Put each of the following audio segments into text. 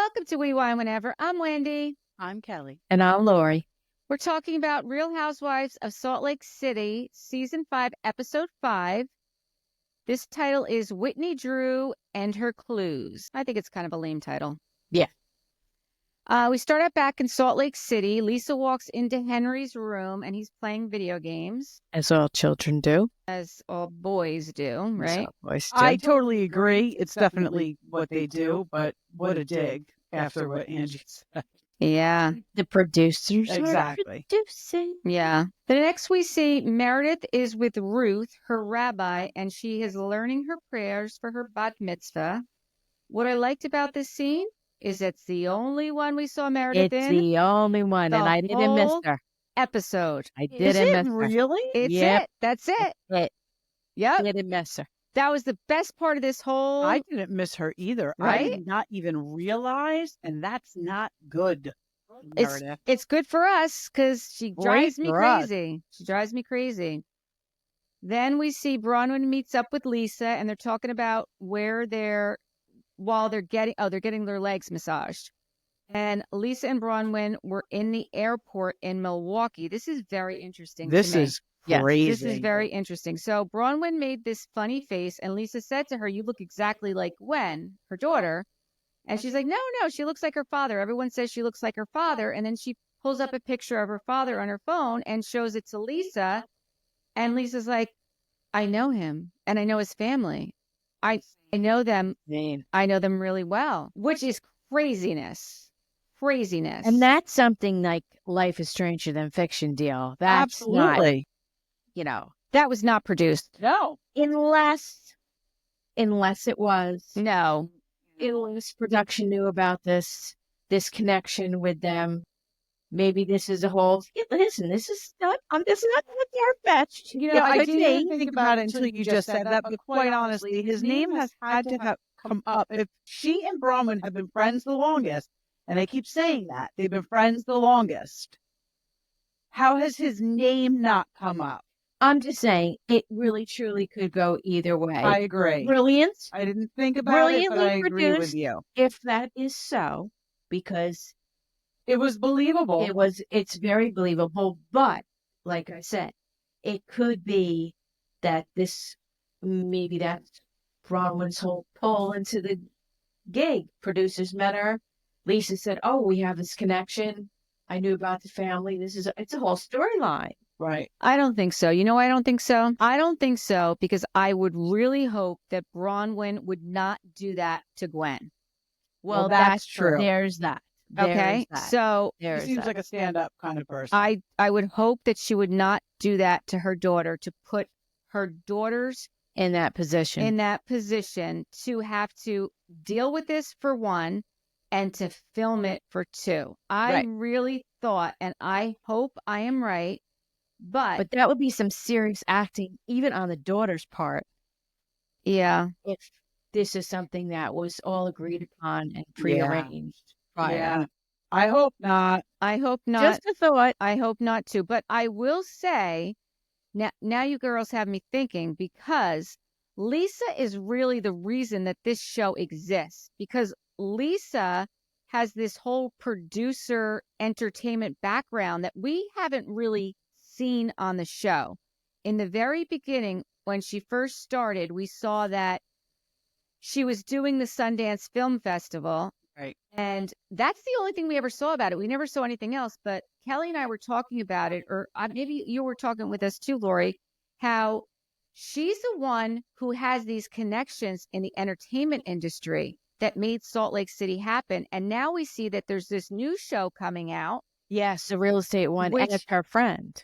Welcome to We Wine Whenever. I'm Wendy. I'm Kelly. And I'm Lori. We're talking about Real Housewives of Salt Lake City, Season 5, Episode 5. This title is Whitney Drew and Her Clues. I think it's kind of a lame title. Yeah. We start out back in Salt Lake City. Lisa walks into Henry's room and he's playing video games. As all children do. As all boys do, right? I totally agree. It's definitely what they do, but what a dig after what Angie said. Yeah. The producers Exactly. are producing. Yeah. The next we see Meredith is with Ruth, her rabbi, and she is learning her prayers for her bat mitzvah. What I liked about this scene is it's the only one we saw Meredith It's in the only one, and I didn't miss whole her. episode. I Is didn't it miss her. really? It's Yep. it. That's it. I Yep. didn't miss her. That was the best part of this whole. I didn't miss her either. I Right? did not even realize, and that's not good. Meredith. It's good for us because she Great drives me for us. crazy. She drives me crazy. Then we see Bronwyn meets up with Lisa, and they're talking about where they're getting their legs massaged. And Lisa and Bronwyn were in the airport in Milwaukee. This is very interesting. This to me. is Yes, crazy. This is very interesting. So Bronwyn made this funny face, and Lisa said to her, "You look exactly like Gwen, her daughter." And she's like, no, she looks like her father. Everyone says she looks like her father. And then she pulls up a picture of her father on her phone and shows it to Lisa. And Lisa's like, I know him and I know his family. I know them. I know them really well, which is craziness. Craziness. And that's something like Life is Stranger Than Fiction deal. That's not, Absolutely. that was not produced. No. unless it was. No. Unless production knew about this connection with them. Maybe this is a whole. Listen, this is not far-fetched. I didn't think about it until you just said that, but quite honestly, his name has had to have come up. If she and Bronwyn have been friends the longest, and they keep saying that, they've been friends the longest, how has his name not come up? I'm just saying, it really truly could go either way. I agree. Brilliant. I didn't think about it, but I Brilliantly agree with produced. you. If that is so, because It was believable. it's very believable. But like I said, it could be that maybe that's Bronwyn's whole pull into the gig. Producers met her. Lisa said, "Oh, we have this connection. I knew about the family. It's a whole storyline." Right. I don't think so. You know why I don't think so? I don't think so because I would really hope that Bronwyn would not do that to Gwen. Well, that's true. There's that. Okay. So He seems like a stand-up kind of person. I would hope that she would not do that to her daughter, to put her daughters in that position. To have to deal with this for one and to film it for two. I really thought, and I hope I am right, but that would be some serious acting, even on the daughter's part. Yeah. If this is something that was all agreed upon and prearranged prior. Yeah. I hope not. I hope not. Just a thought. I hope not too. But I will say, now you girls have me thinking, because Lisa is really the reason that this show exists, because Lisa has this whole producer entertainment background that we haven't really seen on the show. In the very beginning, when she first started, we saw that she was doing the Sundance Film Festival. Right. And that's the only thing we ever saw about it. We never saw anything else. But Kelly and I were talking about it, or maybe you were talking with us too, Lori, how she's the one who has these connections in the entertainment industry that made Salt Lake City happen. And now we see that there's this new show coming out. Yes, the real estate one, Which- and it's her friend.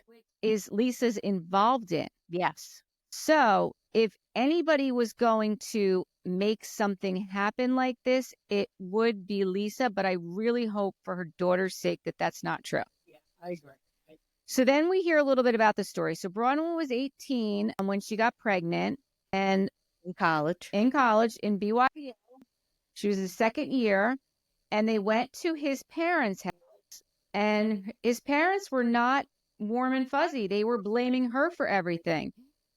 Is Lisa's involved in. Yes. So if anybody was going to make something happen like this, it would be Lisa. But I really hope for her daughter's sake that that's not true. Yeah, I agree. So then we hear a little bit about the story. So Bronwyn was 18 when she got pregnant and In college. in BYU. She was the second year, and they went to his parents' house. And his parents were not warm and fuzzy. They were blaming her for everything.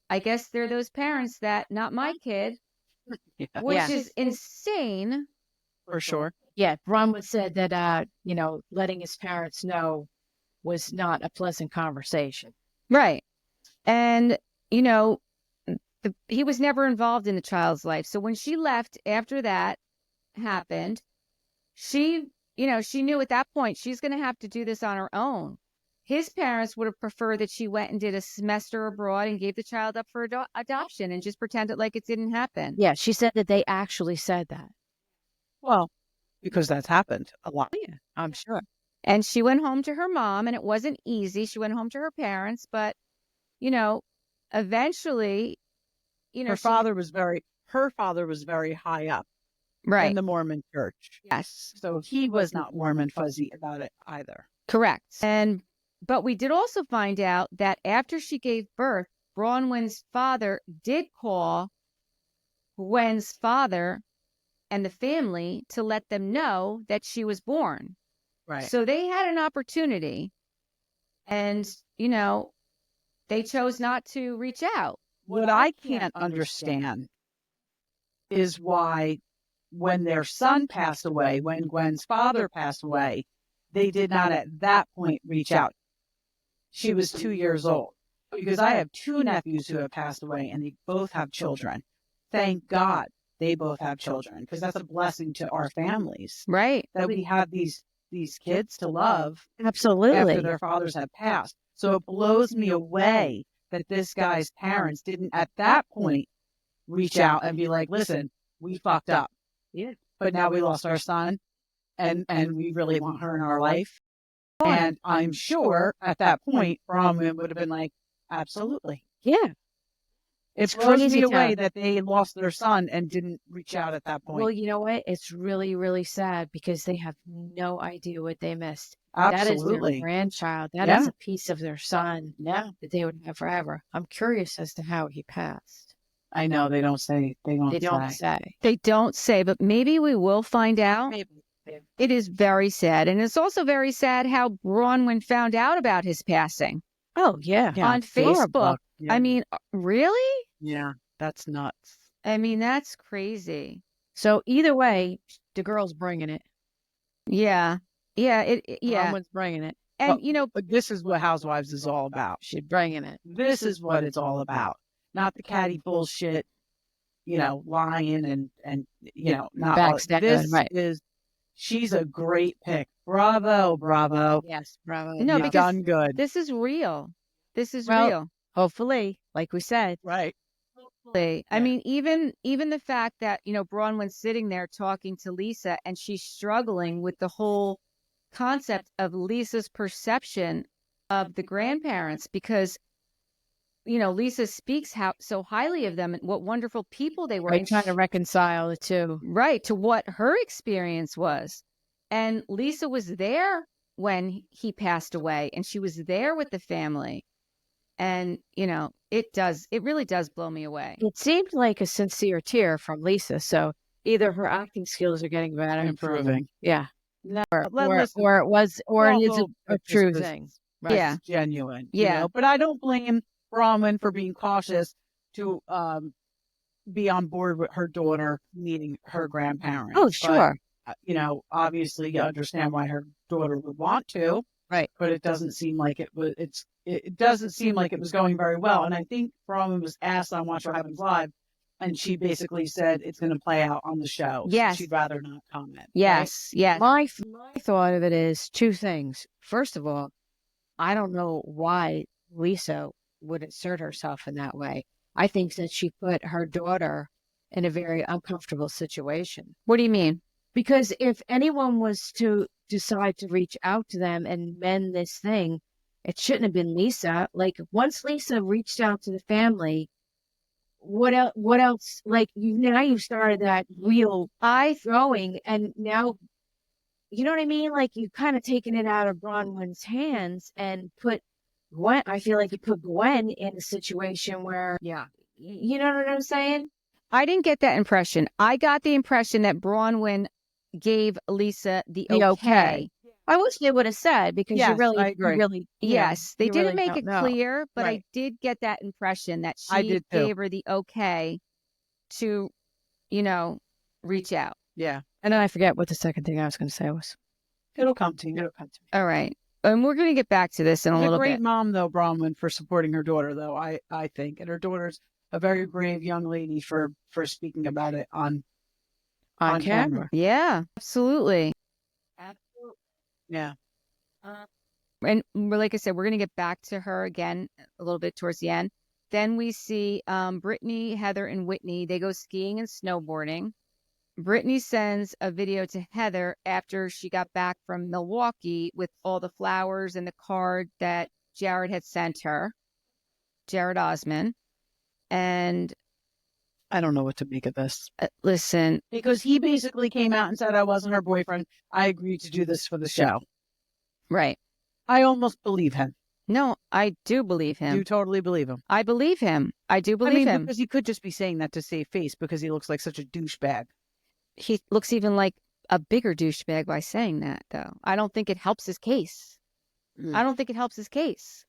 I guess they're those parents that, not my kid, Yeah. which Yeah. is insane. For sure. Yeah, Bronwyn said that, letting his parents know was not a pleasant conversation. Right. And, he was never involved in the child's life. So when she left after that happened, she knew at that point she's going to have to do this on her own. His parents would have preferred that she went and did a semester abroad and gave the child up for adoption and just pretended like it didn't happen. Yeah, she said that they actually said that. Well, because that's happened a lot. Yeah, I'm sure. And she went home to her mom, and it wasn't easy. She went home to her parents, but, eventually, her father was very high up right in the Mormon church. Yes. So he was not warm and fuzzy about it either. Correct. But we did also find out that after she gave birth, Bronwyn's father did call Gwen's father and the family to let them know that she was born. Right. So they had an opportunity, and, they chose not to reach out. What I can't understand is why when their son passed away, when Gwen's father passed away, they did not at that point reach out. She was 2 years old. Because I have 2 nephews who have passed away, and they both have children. Thank God they both have children, because that's a blessing to our families. Right. That we have these kids to love. Absolutely. After their fathers have passed. So it blows me away that this guy's parents didn't at that point reach out and be like, listen, we fucked up. Yeah. But now we lost our son, and we really want her in our life. And I'm sure at that point, Bronwyn would have been like, absolutely. Yeah. It blows me away that they lost their son and didn't reach out at that point. Well, you know what? It's really, really sad because they have no idea what they missed. Absolutely. That is their grandchild. That is a piece of their son that they would have forever. I'm curious as to how he passed. I know they don't say. They don't say. They don't say, but maybe we will find out. Maybe. It is very sad. And it's also very sad how Bronwyn found out about his passing. Oh, yeah. On Facebook. Yeah. I mean, really? Yeah, that's nuts. I mean, that's crazy. So either way, the girl's bringing it. Yeah. Yeah. Bronwyn's bringing it. And, but this is what Housewives is all about. She's bringing it. This is what it's all about. Not the catty bullshit, lying and not backstabbing. This right. is, she's a great pick. Bravo, bravo. Yes, bravo. No, You've because done good. this is real. This is Well, real. Hopefully, like we said. Right. Hopefully. I mean, even the fact that, Bronwyn's sitting there talking to Lisa and she's struggling with the whole concept of Lisa's perception of the grandparents, because Lisa speaks so highly of them and what wonderful people they were. Right, trying to reconcile the two. Right, to what her experience was. And Lisa was there when he passed away, and she was there with the family. And, it really does blow me away. It seemed like a sincere tear from Lisa. So either her acting skills are getting better. Improving. Yeah. No, Or it is a true thing. Right. Yeah. Genuine. Yeah. But I don't blame Bronwyn for being cautious to be on board with her daughter meeting her grandparents. Oh, sure. But, obviously you understand why her daughter would want to. Right. But it doesn't seem like it was. It doesn't seem like it was going very well. And I think Bronwyn was asked on Watch What Happens Live, and she basically said it's going to play out on the show. Yes. She'd rather not comment. Yes. Right? Yes. My thought of it is 2 things. First of all, I don't know why Lisa would insert herself in that way. I think that she put her daughter in a very uncomfortable situation. What do you mean? Because if anyone was to decide to reach out to them and mend this thing, it shouldn't have been Lisa. Like, once Lisa reached out to the family, what else? Like, now you started that real throwing, and now, you know what I mean? Like, you've kind of taken it out of Bronwyn's hands and put Gwen. I feel like you put Gwen in a situation where, you know what I'm saying? I didn't get that impression. I got the impression that Bronwyn gave Lisa the okay. I wish they would have said, because yes, you really, I agree. Yes, they didn't really make it clear, but Right. I did get that impression that she did too. gave her the okay to, reach out. Yeah. And then I forget what the second thing I was going to say was. It'll come to you. It'll come to you. All right. And we're going to get back to this in a little great bit. mom, though, Bronwyn, for supporting her daughter, though, I think. And her daughter's a very brave young lady for speaking about it on camera. Yeah, absolutely. Absolutely. Yeah. And like I said, we're going to get back to her again a little bit towards the end. Then we see Brittany, Heather, and Whitney. They go skiing and snowboarding. Brittany sends a video to Heather after she got back from Milwaukee with all the flowers and the card that Jared had sent her, Jared Osman. And I don't know what to make of this. Listen. Because he basically came out and said I wasn't her boyfriend. I agreed to do this for the show. Right. I almost believe him. No, I do believe him. You totally believe him. I believe him. I do believe him. Because he could just be saying that to save face because he looks like such a douchebag. He looks even like a bigger douchebag by saying that, though. I don't think it helps his case. I don't think it helps his case.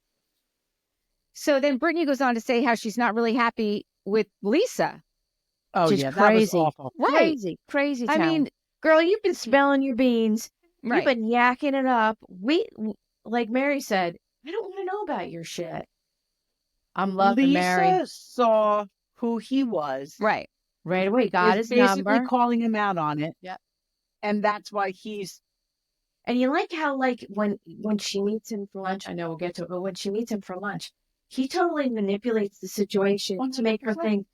So then Brittany goes on to say how she's not really happy with Lisa. Oh, Just yeah, crazy. that was awful. Right. Crazy I town. mean, girl, you've been smelling your beans. right. You've been yakking it up. Like Mary said, I don't want to know about your shit. I'm loving Mary. Lisa saw who he was. Right. Right away, got his basically number. calling him out on it. Yep. And that's why he's... And you like how, like, when she meets him for lunch, I know we'll get to it, but when she meets him for lunch, he totally manipulates the situation 100%. To make her think,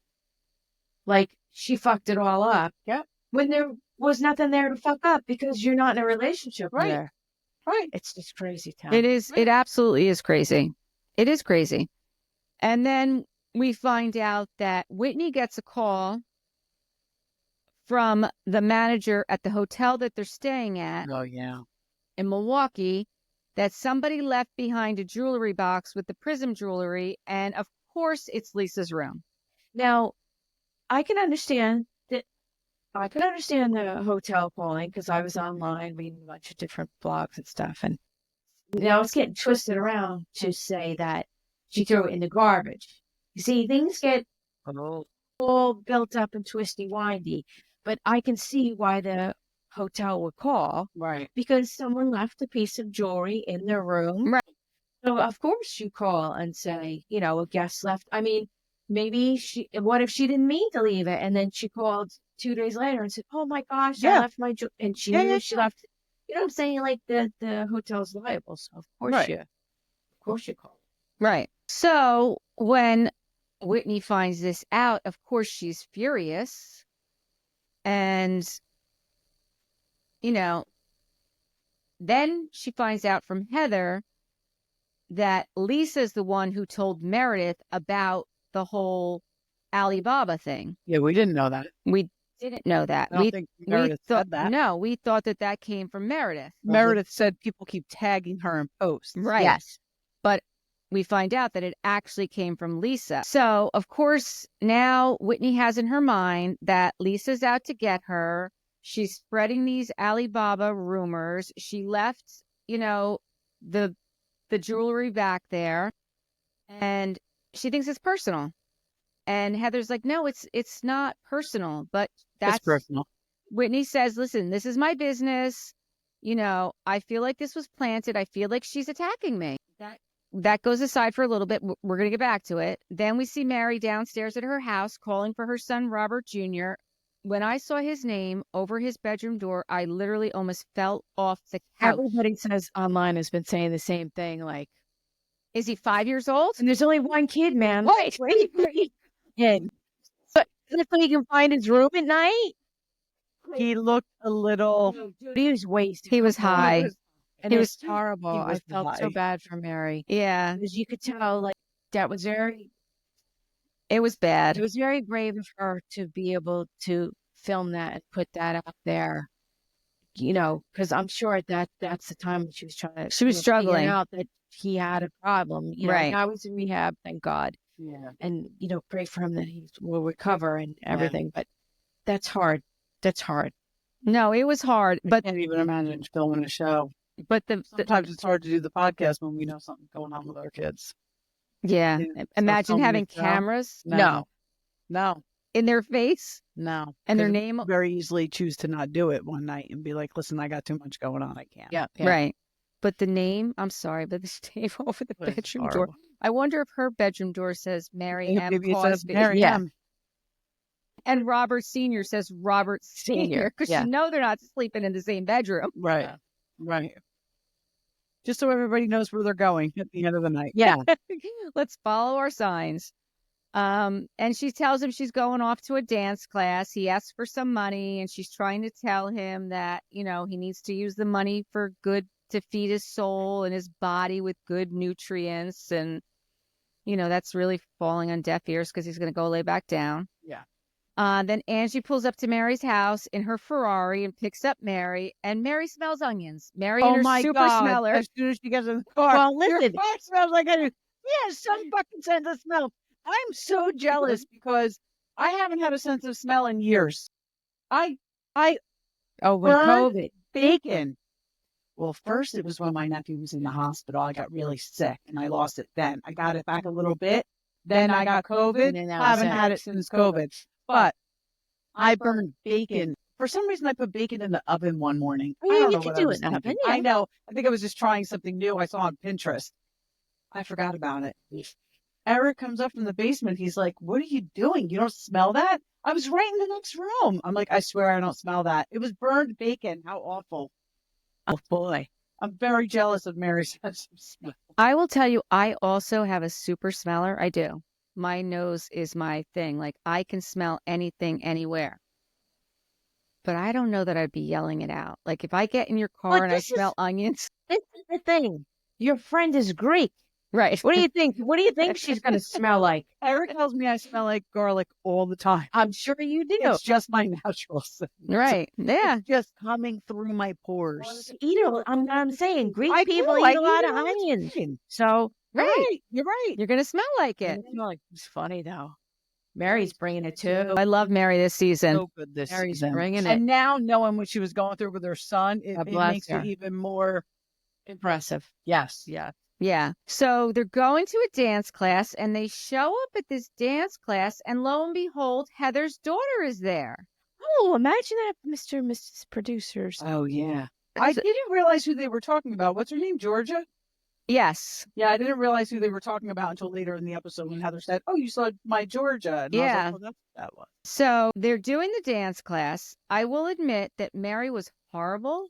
like, she fucked it all up. Yep. When there was nothing there to fuck up because you're not in a relationship. Right. There. Right. It's just crazy town. It is. Right. It absolutely is crazy. It is crazy. And then we find out that Whitney gets a call from the manager at the hotel that they're staying at. Oh, yeah. In Milwaukee, that somebody left behind a jewelry box with the Prism jewelry. And of course, it's Lisa's room. Now, I can understand that. I can understand the hotel calling because I was online reading a bunch of different blogs and stuff. And now it's getting twisted around to say that she threw it in the garbage. You see, things get all built up and twisty-windy. But I can see why the hotel would call. Right. Because someone left a piece of jewelry in their room. Right. So, of course, you call and say, a guest left. I mean, maybe what if she didn't mean to leave it? And then she called 2 days later and said, oh, my gosh, I left my jewelry. And she knew she left. You know what I'm saying? Like, the hotel's liable. So, of course, you call. Right. So, when Whitney finds this out, of course, she's furious. And, then she finds out from Heather that Lisa's the one who told Meredith about the whole Alibaba thing. Yeah, we didn't know that. We didn't know that. I don't think Meredith said that. No, we thought that came from Meredith. Meredith said people keep tagging her in posts. Right. Yes. But we find out that it actually came from Lisa. So, of course, now Whitney has in her mind that Lisa's out to get her. She's spreading these Alibaba rumors. She left, the jewelry back there, and she thinks it's personal. And Heather's like, no, it's not personal, but that's personal. Whitney says, listen, this is my business. I feel like this was planted. I feel like she's attacking me. That goes aside for a little bit. We're going to get back to it. Then we see Mary downstairs at her house calling for her son, Robert Jr. When I saw his name over his bedroom door, I literally almost fell off the couch. Everybody says online has been saying the same thing. Like, is he 5 years old? And there's only one kid, man. What? And but if he can find his room at night, he looked a little. He was wasted. He was high. And it was horrible. I felt so bad for Mary. Yeah. Because you could tell, like, that was it was bad. It was very brave of her to be able to film that and put that out there, because I'm sure that's the time when she was trying to. She was struggling out that he had a problem. Right. Now he's in rehab, thank God. Yeah. And, pray for him that he will recover and everything. Yeah. But that's hard. That's hard. No, it was hard. But I can't even imagine filming a show. But sometimes it's hard to do the podcast when we know something's going on with our kids. Yeah. Imagine having cameras. No. in their face No. and their 'cause name. very easily choose to not do it one night and be like, listen, I got too much going on. I can't. Yeah. Right. But the name, I'm sorry, but the name over the Was bedroom door. horrible. I wonder if her bedroom door says Mary M. Maybe it says Cosby. Mary Yeah. M. And Robert Sr. says Robert Sr. Because Yeah. you know they're not sleeping in the same bedroom. Right. Yeah. Right. Just so everybody knows where they're going at the end of the night. Yeah. Let's follow our signs. And she tells him she's going off to a dance class. He asks for some money, and she's trying to tell him that, he needs to use the money for good, to feed his soul and his body with good nutrients. And, that's really falling on deaf ears because he's going to go lay back down. Yeah. Then Angie pulls up to Mary's house in her Ferrari and picks up Mary, and Mary smells onions. Mary and her super God. smeller. As soon as she gets in the car, Well, your listen. car smells like onions. Yeah, some fucking sense of smell. I'm so jealous because I haven't had a sense of smell in years. I Oh, when burned COVID. bacon. Well, first it was when my nephew was in the hospital. I got really sick and I lost it then. I got it back a little bit. Then I got COVID. And then now Haven't it's had it since COVID. But I burned bacon. For some reason, I put bacon in the oven one morning. Oh, I yeah, don't you know can what do I it was in the thinking. oven, yeah. I know. I think I was just trying something new I saw on Pinterest. I forgot about it. Eric comes up from the basement. He's like, what are you doing? You don't smell that? I was right in the next room. I'm like, I swear I don't smell that. It was burned bacon. How awful. Oh, boy. I'm very jealous of Mary's sense of smell. I will tell you, I also have a super smeller. I do. My nose is my thing. Like, I can smell anything anywhere. But I don't know that I'd be yelling it out. Like, if I get in your car But and I this is- smell onions. This is the thing. Your friend is Greek. Right. What do you think? What do you think she's going to smell like? Eric tells me I smell like garlic all the time. I'm sure you do. It's just my natural scent. Right. Yeah. It's just coming through my pores. Eat it. I'm saying Greek I people do. I eat a lot it of all the onions. time. So, Right. You're right. You're going to smell like it. It's funny though. Mary's bringing it too. I love Mary this season. So good this Mary's season. bringing it. And now knowing what she was going through with her son, it God bless makes her. it even more. Impressive. Yes. Yeah. Yeah. So they're going to a dance class, and they show up at this dance class, and lo and behold, Heather's daughter is there. Oh, imagine that, Mr. and Mrs. Producers. Oh yeah. I didn't realize who they were talking about. What's her name? Georgia? Yes. Yeah, I didn't realize who they were talking about until later in the episode when Heather said, "Oh, you saw my Georgia." And I was Yeah. like, "Oh, that's what that was." So they're doing the dance class. I will admit that Mary was horrible.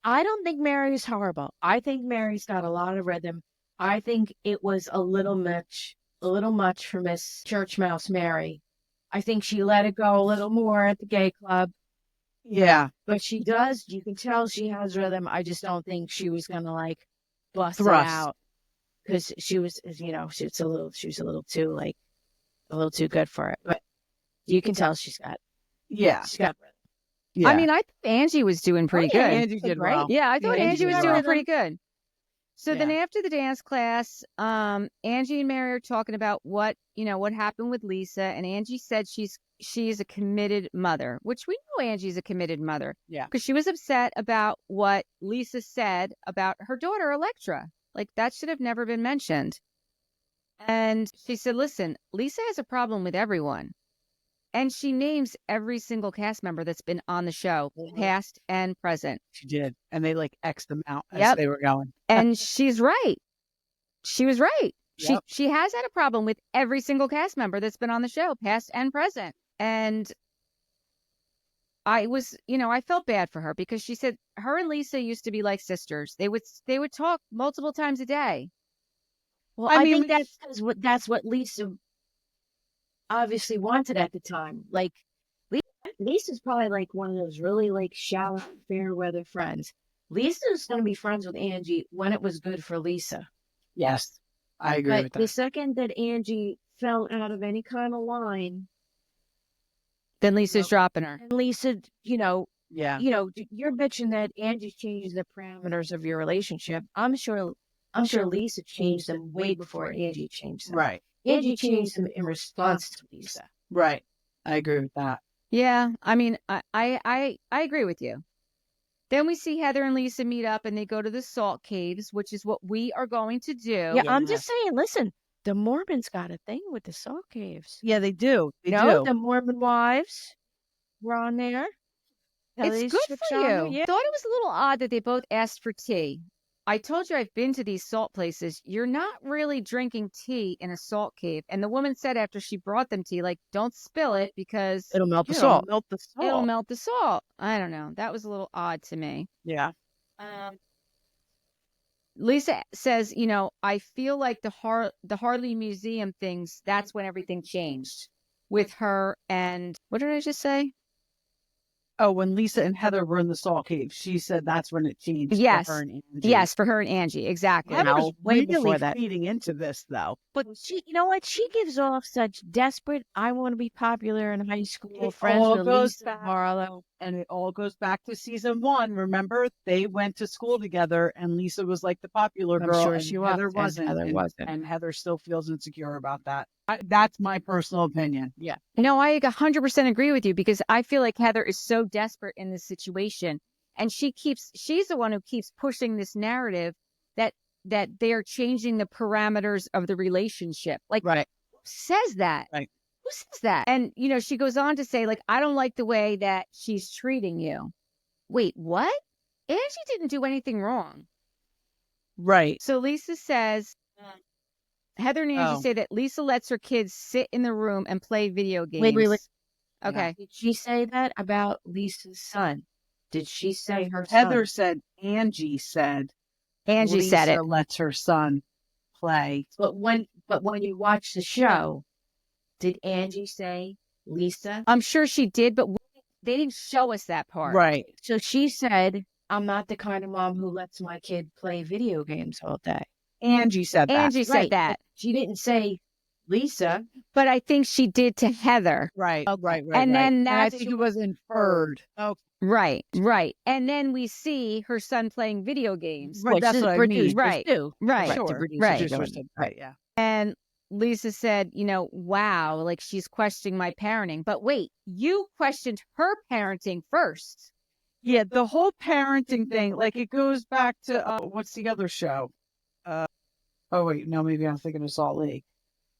I don't think Mary's horrible. I think Mary's got a lot of rhythm. I think it was a little much for Miss Church Mouse Mary. I think she let it go a little more at the gay club, Yeah. but she does. You can tell she has rhythm. I just don't think she was gonna like bust Thrust. it out because she was, she was a little too good for it. But you can tell she's got Yeah. rhythm. Yeah. I mean, I think Angie was doing pretty yeah, good. Angie did Great. well. Yeah, I thought Yeah, Angie was Angie doing did pretty good. So then Yeah. after the dance class, Angie and Mary are talking about what happened with Lisa, and Angie said she's a committed mother, which we know Angie's a committed mother. Yeah. Because she was upset about what Lisa said about her daughter Electra. Like, that should have never been mentioned. And she said, listen, Lisa has a problem with everyone. And she names every single cast member that's been on the show, past and present. She did. And they like X'd them out as Yep. they were going. And she's right. She was right. Yep. She has had a problem with every single cast member that's been on the show, past and present. And I was, I felt bad for her because she said her and Lisa used to be like sisters. They would talk multiple times a day. Well, I I mean, think that's what Lisa obviously wanted at the time. Like, Lisa's probably like one of those really like shallow, fair weather friends. Lisa's going to be friends with Angie when it was good for Lisa. Yes. I agree But with the that. second that Angie fell out of any kind of line, Then Lisa's dropping her. and Lisa, Yeah. you're bitching that Angie changed the parameters of your relationship. I'm sure Lisa changed them way before Angie changed them. Right. Angie changed them in response to Lisa. Right. I agree with that. Yeah, I mean, I agree with you. Then we see Heather and Lisa meet up, and they go to the salt caves, which is what we are going to do. Yeah, I'm just saying, listen, The Mormons got a thing with the salt caves. Yeah, they do. They No, do. the Mormon wives were on there. It's These good chicks for on there, you. yeah. Thought it was a little odd that they both asked for tea. I told you I've been to these salt places. You're not really drinking tea in a salt cave. And the woman said after she brought them tea, like, don't spill it because It'll melt the It'll salt. melt the salt. it'll melt the salt. I don't know. That was a little odd to me. Yeah. Lisa says, I feel like the Harley Museum things, that's when everything changed with her and what did I just say? Oh, when Lisa and Heather were in the salt cave, she said that's when it changed Yes. for her and Angie. Yes, for her and Angie. Exactly. Heather was way Really before that. Feeding into this, though. But she, you know what? She gives off such desperate, I want to be popular in high school, It friends all with goes Lisa back- Barlow. And it all goes back to season 1. Remember, they went to school together, and Lisa was like the popular I'm girl, sure and she Heather was, and wasn't. Heather wasn't. And Heather still feels insecure about that. That's my personal opinion. Yeah. No, I 100% agree with you because I feel like Heather is so desperate in this situation. And she's the one who keeps pushing this narrative that they are changing the parameters of the relationship. Like, Right. who says that? Right. Who says that? And, she goes on to say, like, I don't like the way that she's treating you. Wait, what? Angie didn't do anything wrong. Right. So Lisa says, Heather and Angie say that Lisa lets her kids sit in the room and play video games. Wait. Okay. Did she say that about Lisa's son? Did she say her Heather son? said, Angie said, Angie Lisa said it. lets her son play. But when you watch the show, did Angie say Lisa? I'm sure she did, but they didn't show us that part. Right. So she said, I'm not the kind of mom who lets my kid play video games all day. Angie said that. Angie said Right. that. She didn't say Lisa. But I think she did to Heather. Right. Okay. Right. And then I that's think it was inferred. Oh, right. And then we see her son playing video games. Right, that's the what I mean. producers Right. do. Right. Sure. The producers Right. are doing Producers it. said, right. Yeah. And Lisa said, wow, like she's questioning my parenting. But wait, you questioned her parenting first. Yeah, the whole parenting thing, like it goes back to what's the other show? Oh wait, no, maybe I'm thinking of Salt Lake.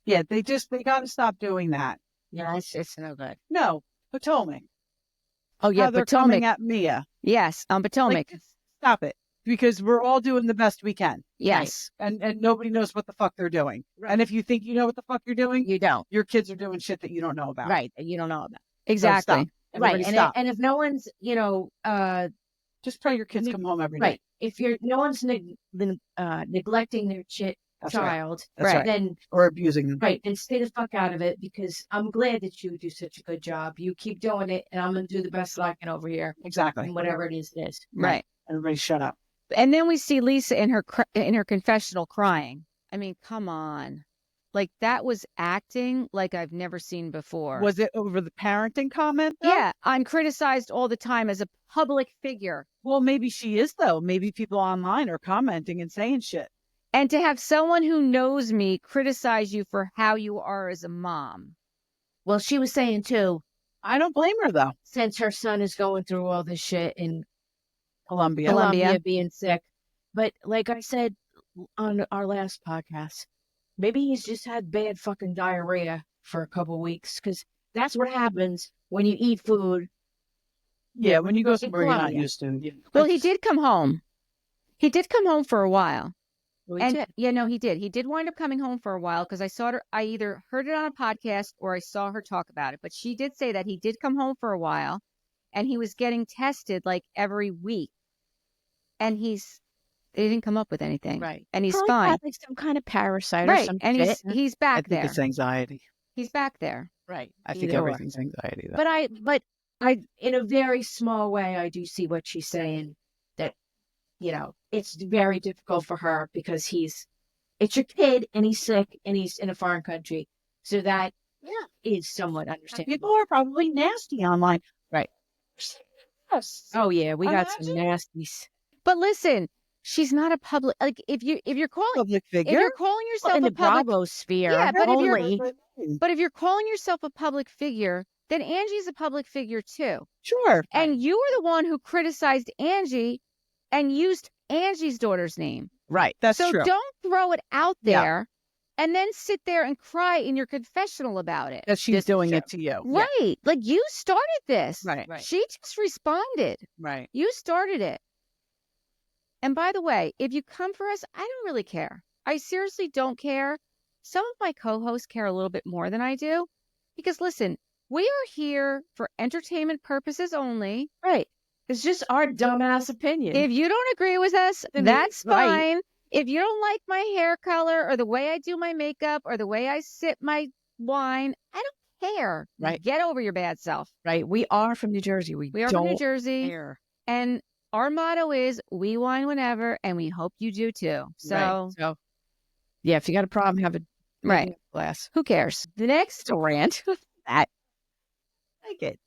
Yeah, they got to stop doing that. Yeah, it's no good. No, Potomac. Oh yeah, How they're Potomac. coming at Mia. Yes, on Potomac. Like, just stop it, because we're all doing the best we can. Yes. And nobody knows what the fuck they're doing. And if you think you know what the fuck you're doing, You don't. your kids are doing shit that you don't know about. Right. And you don't know about. Exactly. stop. Right. Everybody And, stop. and if no one's, Just pray your kids come home every day. right. If no one's neglecting their That's right. child, That's right. then Or abusing them. right, then stay the fuck out of it, because I'm glad that you do such a good job. You keep doing it, and I'm gonna do the best that I can over here, Exactly. and whatever it is. Right. Everybody shut up. And then we see Lisa in her confessional crying. I mean, come on. Like that was acting like I've never seen before. Was it over the parenting comment, though? Yeah, I'm criticized all the time as a public figure. Well, maybe she is, though. Maybe people online are commenting and saying shit. And to have someone who knows me criticize you for how you are as a mom. Well, she was saying too, I don't blame her, though. since her son is going through all this shit in Columbia. Columbia. being sick, but like I said on our last podcast, maybe he's just had bad fucking diarrhea for a couple weeks, because that's what happens when you eat food. Yeah, when you go somewhere you're not Columbia. used to. Well, he did come home. He did come home for a while. We And did. yeah, no, he did. He did wind up coming home for a while because I either heard it on a podcast or I saw her talk about it. But she did say that he did come home for a while and he was getting tested like every week. And they didn't come up with anything. Right. And he's Probably fine. had, like some kind of parasite or Right. some And shit. he's I back think there. it's anxiety. He's back there. Right. I think Either or. everything's anxiety, though. But I, in a very small way, I do see what she's saying, that, it's very difficult for her because it's your kid and he's sick and he's in a foreign country. So that is somewhat understandable. People are probably nasty online. Right. Yes. Oh yeah, we got some Imagine. nasties. But listen, she's not a public, like if you're calling, Public if figure. you're calling yourself In a the public, Bravo sphere, Yeah, but if you're- only. but if you're calling yourself a public figure, then Angie's a public figure too. Sure. And you were the one who criticized Angie and used Angie's daughter's name. Right. That's so true. don't throw it out Yeah. there and then sit there and cry in your confessional about it. That she's doing it to you. Right. Like, you started this. Right. She just responded. Right. You started it. And by the way, if you come for us, I don't really care. I seriously don't care. Some of my co-hosts care a little bit more than I do. Because listen, we are here for entertainment purposes only. Right. It's just our dumbass opinion. If you don't agree with us, that's fine. If you don't like my hair color or the way I do my makeup or the way I sip my wine, I don't care. Right. Get over your bad self. Right. We are from New Jersey. We are don't from New Jersey. care. And our motto is, we wine whenever, and we hope you do too. So, yeah, if you got a problem, have a glass. Who cares? The next rant. That. I get.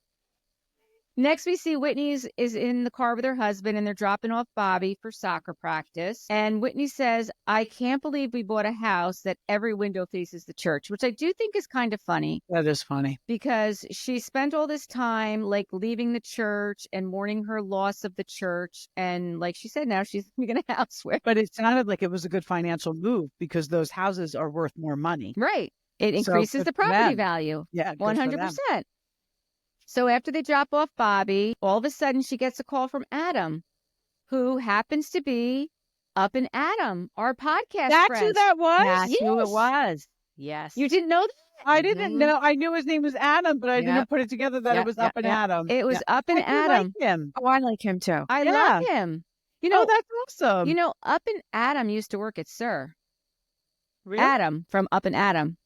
Next, we see Whitney is in the car with her husband, and they're dropping off Bobby for soccer practice. And Whitney says, I can't believe we bought a house that every window faces the church, which I do think is kind of funny. That is funny. Because she spent all this time, like, leaving the church and mourning her loss of the church. And like she said, now she's going to house with. But it sounded like it was a good financial move because those houses are worth more money. Right. It increases the property value. Yeah, 100%. So after they drop off Bobby, all of a sudden she gets a call from Adam, who happens to be Up and Adam, our podcast That's friends. who that was? That's who it was. Yes. You didn't know that? I didn't know. I knew his name was Adam, but I didn't put it together that it was Up and Adam. It was Up and Adam. I like him. Oh, I like him too. I love him. You know, that's awesome. You know, Up and Adam used to work at SUR. Really? Adam from Up and Adam.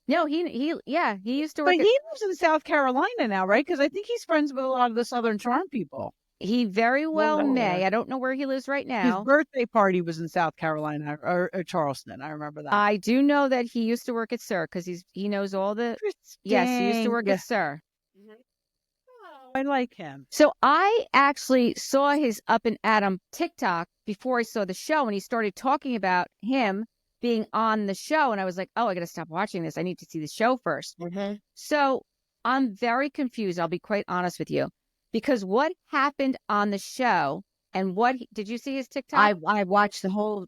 No, he used to work. But he lives in South Carolina now, right? Because I think he's friends with a lot of the Southern Charm people. He very well may. I don't know where he lives right now. His birthday party was in South Carolina or Charleston. I remember that. I do know that he used to work at SUR because he knows all the. Yes, he used to work at SUR. Oh, I like him. So I actually saw his Up and Adam TikTok before I saw the show, and he started talking about him being on the show, and I was like, oh, I got to stop watching this. I need to see the show first. So I'm very confused. I'll be quite honest with you, because what happened on the show and did you see his TikTok? I watched his whole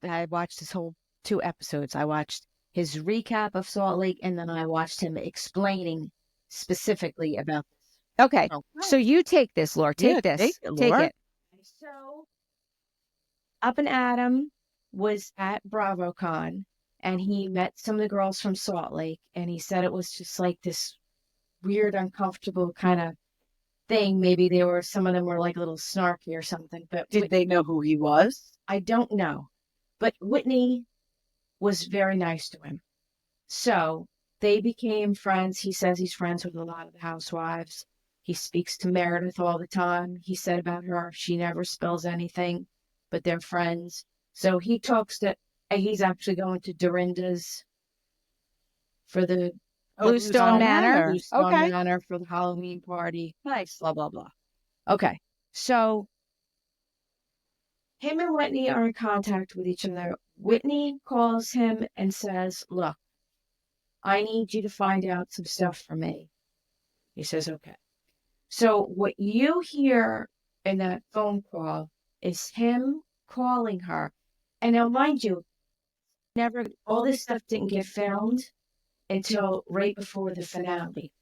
2 episodes. I watched his recap of Salt Lake, and then I watched him explaining specifically about this. Okay. So you take this, Laura. Take this. Take it. So Up and Adam was at BravoCon, and he met some of the girls from Salt Lake, and he said it was just like this weird, uncomfortable kind of thing. Maybe some of them were like a little snarky or something. But did they know who he was? I don't know. But Whitney was very nice to him. So they became friends. He says he's friends with a lot of the housewives. He speaks to Meredith all the time. He said about her, she never spills anything, but they're friends. So he talks to, he's actually going to Dorinda's for the Bluestone Manor. Bluestone Manor for the Halloween party. Nice. Blah, blah, blah. Okay. So him and Whitney are in contact with each other. Whitney calls him and says, look, I need you to find out some stuff for me. He says, okay. So what you hear in that phone call is him calling her. And now, mind you, all this stuff didn't get filmed until right before the finale.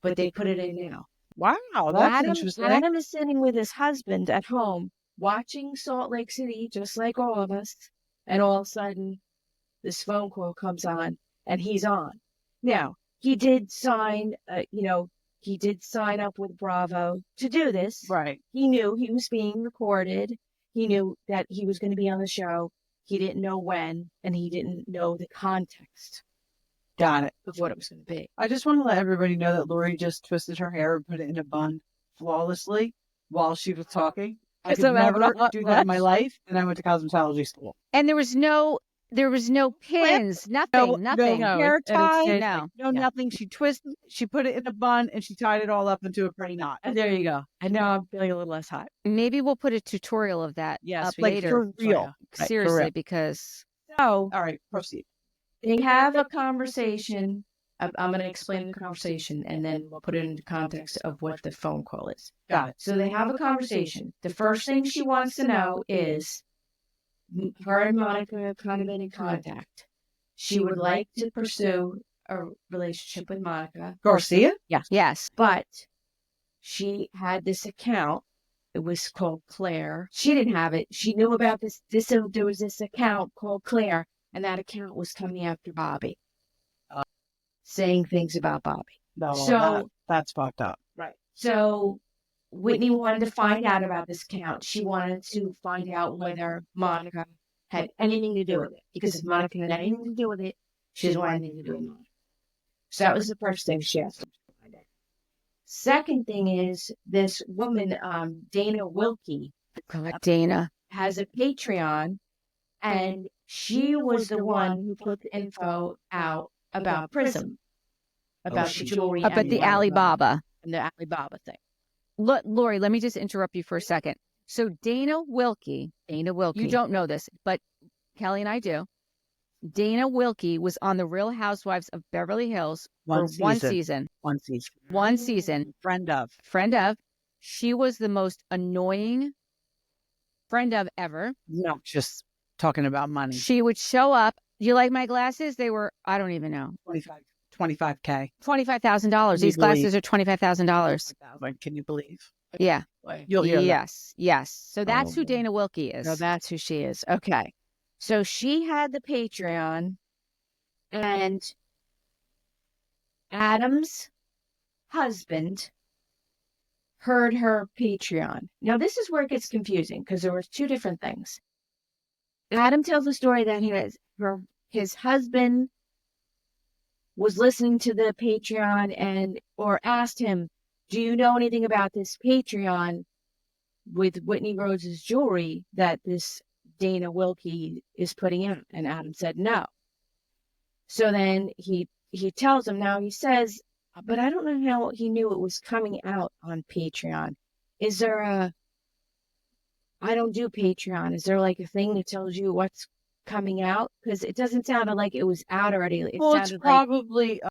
But they put it in now. Wow, that's interesting. Adam is sitting with his husband at home, watching Salt Lake City, just like all of us. And all of a sudden, this phone call comes on, and he's on. Now, he did sign, he did sign up with Bravo to do this. Right. He knew he was being recorded. He knew that he was going to be on the show. He didn't know when, and he didn't know the context. Got it. Of what it was going to be. I just want to let everybody know that Lori just twisted her hair and put it in a bun flawlessly while she was talking. I could never do that in my life, and I went to cosmetology school. And there was no pins, nothing. No hair tie, no, nothing. She twisted, she put it in a bun, and she tied it all up into a pretty knot. And there you go. And now I'm feeling a little less hot. Maybe we'll put a tutorial of that up later. For real. Seriously, for real. Because... So, all right, proceed. They have a conversation. I'm going to explain the conversation, and then we'll put it into context of what the phone call is. Got it. So they have a conversation. The first thing she wants to know is, her and Monica have kind of been in contact. she would like to pursue a relationship with Monica Garcia? Yes. but she had this account. It was called Claire. She didn't have it. She knew about this. There was this account called Claire, and that account was coming after Bobby, saying things about Bobby. No, So that's fucked up. right. So Whitney wanted to find out about this account. She wanted to find out whether Monica had anything to do with it. Because if Monica had anything to do with it, she doesn't want anything to do with Monica. So that was the first thing she asked him to find out. Second thing is this woman, Dana Wilkie, Dana. has a Patreon, and she was the one who put the info out about Prism, about the jewelry, About the Alibaba. and the Alibaba thing. Lori, let me just interrupt you for a second. So Dana Wilkie, you don't know this, but Kelly and I do. Dana Wilkie was on The Real Housewives of Beverly Hills for one season. One season. Friend of. She was the most annoying friend of ever. No, just talking about money. She would show up. You like my glasses? They were, I don't even know. $25K. $25,000. These glasses are $25,000. Can you believe? Yeah. You'll hear that. Yes. So that's who Dana Wilkie is. No, that's who she is. Okay. So she had the Patreon, and Adam's husband heard her Patreon. Now, this is where it gets confusing because there were two different things. Adam tells the story that his husband was listening to the Patreon or asked him, do you know anything about this Patreon with Whitney Rhodes' jewelry that this Dana Wilkie is putting out? And Adam said no. So then he tells him, now he says, but I don't know how he knew it was coming out on Patreon. Is there I don't do Patreon. Is there like a thing that tells you what's coming out? Because it doesn't sound like it was out already. It's probably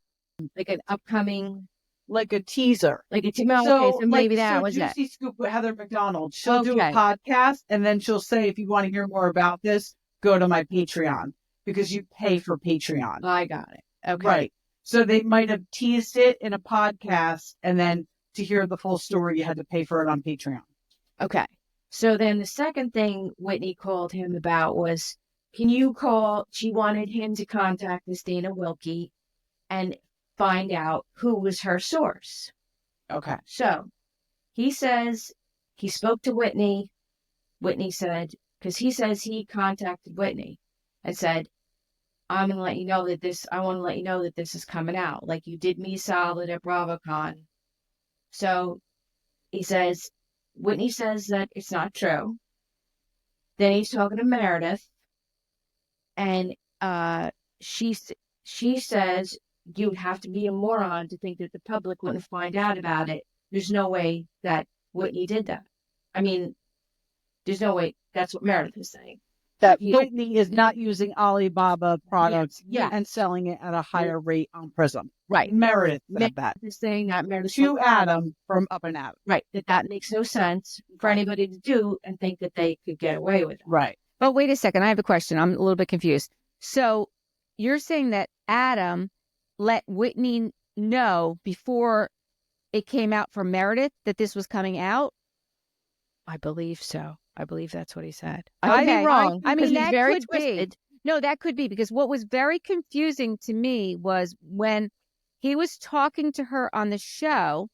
like an upcoming, like a teaser. like a teaser. Okay, so maybe that was it. Juicy Scoop with Heather McDonald. She'll do a podcast, and then she'll say, if you want to hear more about this, go to my Patreon, because you pay for Patreon. I got it. Okay. Right. So they might have teased it in a podcast, and then to hear the full story, you had to pay for it on Patreon. Okay. So then the second thing Whitney called him about was, she wanted him to contact this Dana Wilkie and find out who was her source. Okay. So he says he spoke to Whitney. Whitney said, because he says he contacted Whitney and said, I want to let you know that this is coming out. Like, you did me solid at BravoCon. So Whitney says that it's not true. Then he's talking to Meredith, and she says, you'd have to be a moron to think that the public wouldn't find out about it. There's no way that Whitney did that. I mean, there's no way. That's what Meredith is saying. That Whitney is not using Alibaba products Yeah. and selling it at a higher rate on Prism. Right. Meredith said that. Is saying that Meredith To Adam from Up and Out. Right. That makes no sense for anybody to do and think that they could get away with it. Right. But wait a second. I have a question. I'm a little bit confused. So you're saying that Adam let Whitney know before it came out from Meredith that this was coming out? I believe so. I believe that's what he said. I could be wrong. I mean, that very could twisted. be. No, that could be, because what was very confusing to me was when he was talking to her on the show,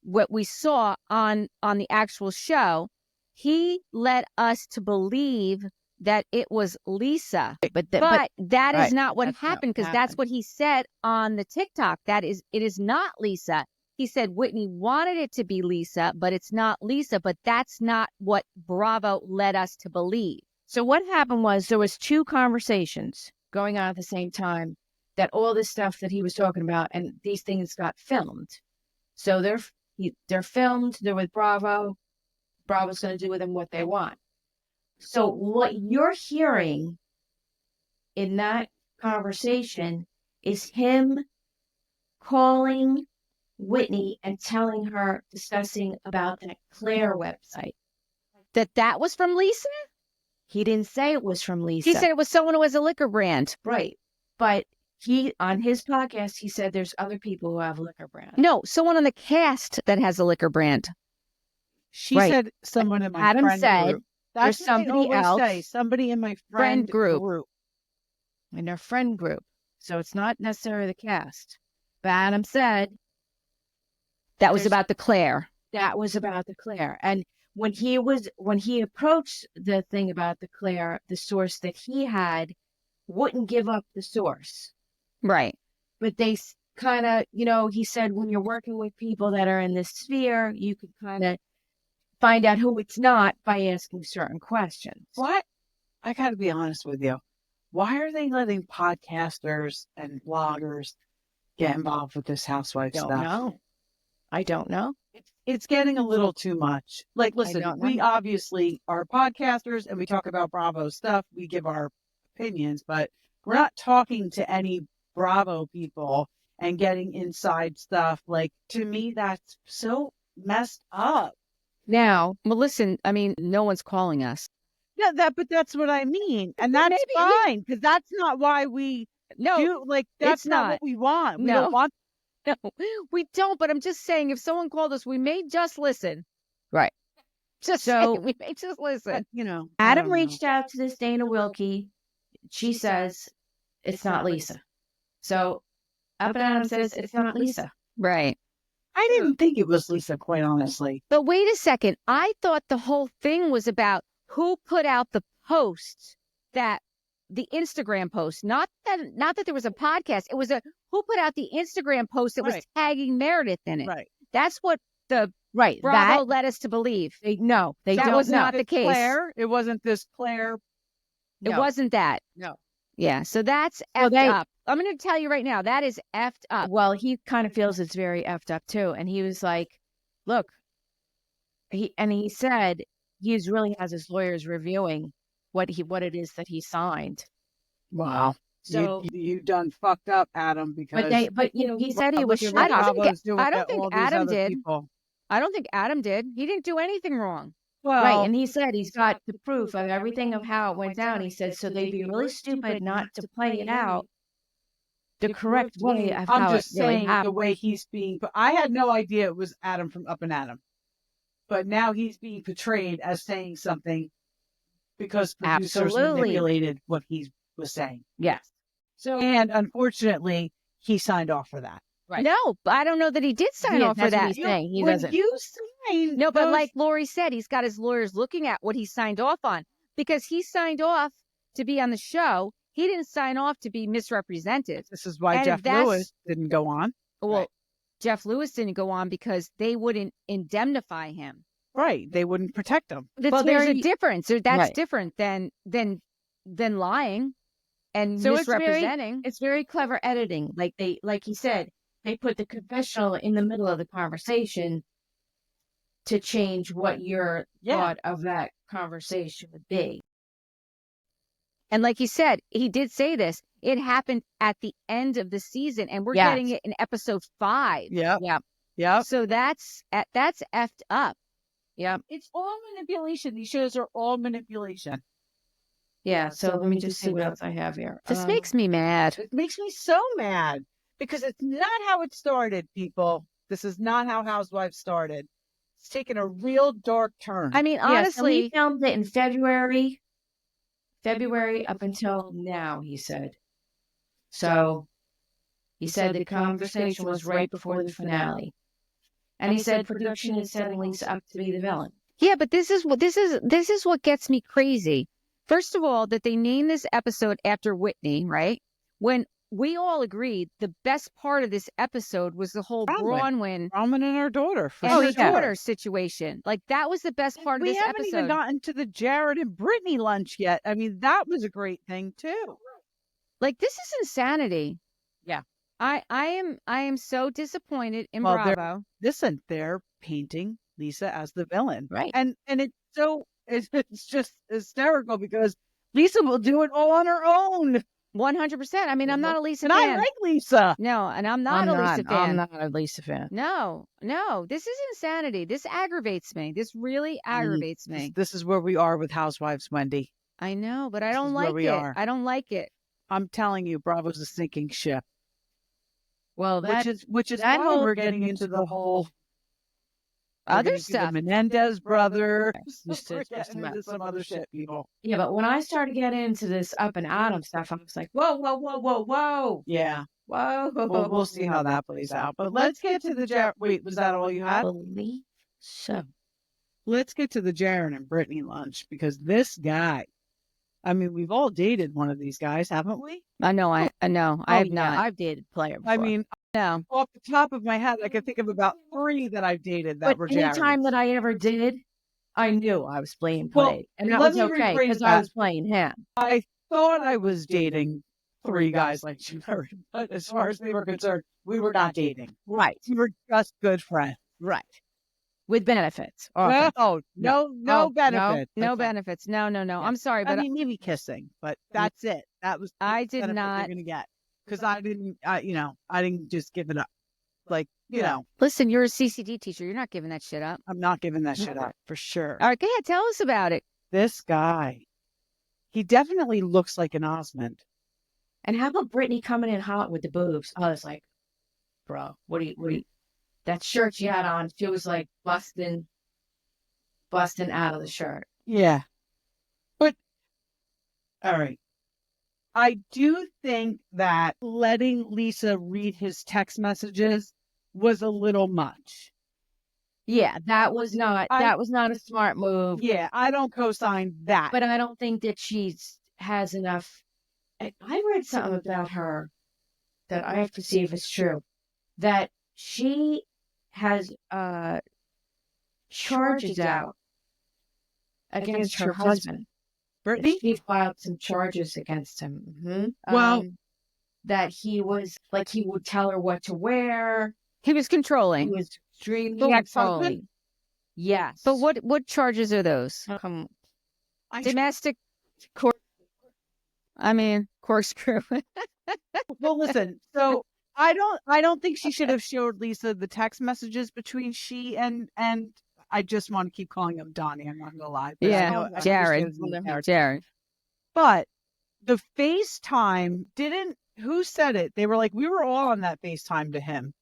what we saw on the actual show, he led us to believe that it was Lisa. But that is not what happened, because that's what he said on the TikTok. It is not Lisa. He said Whitney wanted it to be Lisa, but it's not Lisa. But that's not what Bravo led us to believe. So what happened was there was two conversations going on at the same time, that all this stuff that he was talking about, and these things got filmed. So they're filmed. They're with Bravo. Bravo's going to do with them what they want. So what you're hearing in that conversation is him calling Whitney and telling her, discussing about that Claire website. That was from Lisa? He didn't say it was from Lisa. He said it was someone who has a liquor brand. Right. But on his podcast, he said there's other people who have liquor brands. No, someone on the cast that has a liquor brand. She said someone in my Adam friend said group. That's there's somebody what I always else. say. Somebody in my friend group. In their friend group. So it's not necessarily the cast. But Adam said that was about the Claire. That was about the Claire. And when he approached the thing about the Claire, the source that he had wouldn't give up the source. Right. But they kind of, he said when you're working with people that are in this sphere, you could kind of find out who it's not by asking certain questions. What? I got to be honest with you. Why are they letting podcasters and bloggers get involved with this housewife stuff? I don't know. It's getting a little too much. Like, listen, we obviously are podcasters and we talk about Bravo stuff. We give our opinions, but we're not talking to any Bravo people and getting inside stuff. Like, to me, that's so messed up. Now, well, listen, I mean, no one's calling us. Yeah, but that's what I mean. And that's fine, because that's not why we do, like, that's not what we want. We don't want. No, we don't. But I'm just saying, if someone called us, we may just listen. Right. Just so we may just listen. But, Adam reached out to this Dana Wilkie. She says it's not Lisa. So Up and Adam says it's not Lisa. Right. I didn't think it was Lisa, quite honestly. But wait a second. I thought the whole thing was about who put out the post, that the Instagram post, not that there was a podcast. It was who put out the Instagram post that was tagging Meredith in it. Right. That's what the Bravo led us to believe. That was not the case. Claire. It wasn't this Claire. It wasn't that. No. Yeah. So that's effed up. I'm going to tell you right now, that is effed up. Well, he kind of feels it's very effed up too. And he was like, look, he said he really has his lawyers reviewing what it is that he signed. Wow. So you done fucked up, Adam, because he said he was shocked. I don't think Adam did. People. I don't think Adam did. He didn't do anything wrong. Well, right, and he said he's got the proof of everything of how it went down. He said, so they'd be really stupid not to play it out the correct way of how I'm just saying really the way he's being. But I had no idea it was Adam from Up and Adam. But now he's being portrayed as saying something because producers manipulated what he was saying. Yes. So, and unfortunately, he signed off for that. Right. No, but I don't know that he did sign off for that. He doesn't. You sign. No, but like Lori said, he's got his lawyers looking at what he signed off on, because he signed off to be on the show. He didn't sign off to be misrepresented. This is why Jeff Lewis didn't go on. Well, Jeff Lewis didn't go on because they wouldn't indemnify him. Right. They wouldn't protect him. Well, there's a difference. That's different than lying and misrepresenting. It's very clever editing. Like he said, they put the confessional in the middle of the conversation to change what your thought of that conversation would be. And like you said, he did say this. It happened at the end of the season, and we're getting it in episode 5. Yeah. So that's effed up. Yeah. It's all manipulation. These shows are all manipulation. Yeah. So let me just see what else I have here. This makes me mad. It makes me so mad because it's not how it started, people. This is not how Housewives started. It's taken a real dark turn. I mean, honestly, we filmed it in February up until now, he said. So he said the conversation was right before the finale. And he said production is setting Lisa up to be the villain. Yeah, but this is what gets me crazy. First of all, that they named this episode after Whitney, right? When we all agreed the best part of this episode was the whole Bronwyn and her daughter. Daughter situation. Like, that was the best part of this episode. We haven't even gotten to the Jared and Brittany lunch yet. I mean, that was a great thing too. Like, this is insanity. Yeah. I am so disappointed in Bravo. They're painting Lisa as the villain. Right. And it's just hysterical because Lisa will do it all on her own. 100%. I mean, I'm not a Lisa fan. I like Lisa. No, and I'm not a Lisa fan. I'm not a Lisa fan. No. This is insanity. This aggravates me. This really aggravates me. This is where we are with Housewives, Wendy. I know, but I don't like it. I don't like it. I'm telling you, Bravo's a sinking ship. Well, Which is that why whole we're getting into the whole Other stuff. The Menendez brother. Just We're to- getting into some other shit, people. Yeah, but when I started getting into this Up and Adam stuff, I was like, whoa, whoa, whoa, whoa, whoa, Yeah. whoa. Well, we'll see how that plays out. But let's get to the Wait, was that all you I had? believe so. Let's get to the Jaron and Brittany lunch, because this guy, I mean, we've all dated one of these guys, haven't we? I know. I know. I have not. I've dated player before. I mean, No. off the top of my head, I can think of about 3 that I've dated that but were any time Jarons. that I ever did, I knew I was playing Well, play. And that let was me okay rephrase because I that. was playing him. I thought I was dating 3 guys like you heard, but as far as they were concerned, we were not dating. Right. We were just good friends. Right. With benefits. Okay. No benefit. No Okay. benefits. No. Yeah. I'm sorry, but I mean, maybe kissing, but that's it. That was the I did benefit not. you're gonna get, because I didn't just give it up. Like, listen, you're a CCD teacher. You're not giving that shit up. I'm not giving that shit up for sure. All right, go ahead. Tell us about it. This guy, he definitely looks like an Osmond. And how about Brittany coming in hot with the boobs? I was like, bro, what do you, that shirt she had on, she was like busting out of the shirt. Yeah. But, all right. I do think that letting Lisa read his text messages was a little much. Yeah, that was not a smart move. Yeah, I don't co-sign that. But I don't think that she has enough. I read something about her that I have to see if it's true. That she has charges out against her husband. Brittany? She filed some charges against him. Mm-hmm. Well, that he was like, he would tell her what to wear. He was He controlling. was extremely The ex-husband? controlling. Yes. But what charges are those? Domestic corkscrew. Well, listen. So I don't think she should have showed Lisa the text messages between she and I just want to keep calling him Donnie. I'm not gonna lie. But I Jared. understand his name. Jared. But the FaceTime didn't. Who said it? They were like, we were all on that FaceTime to him.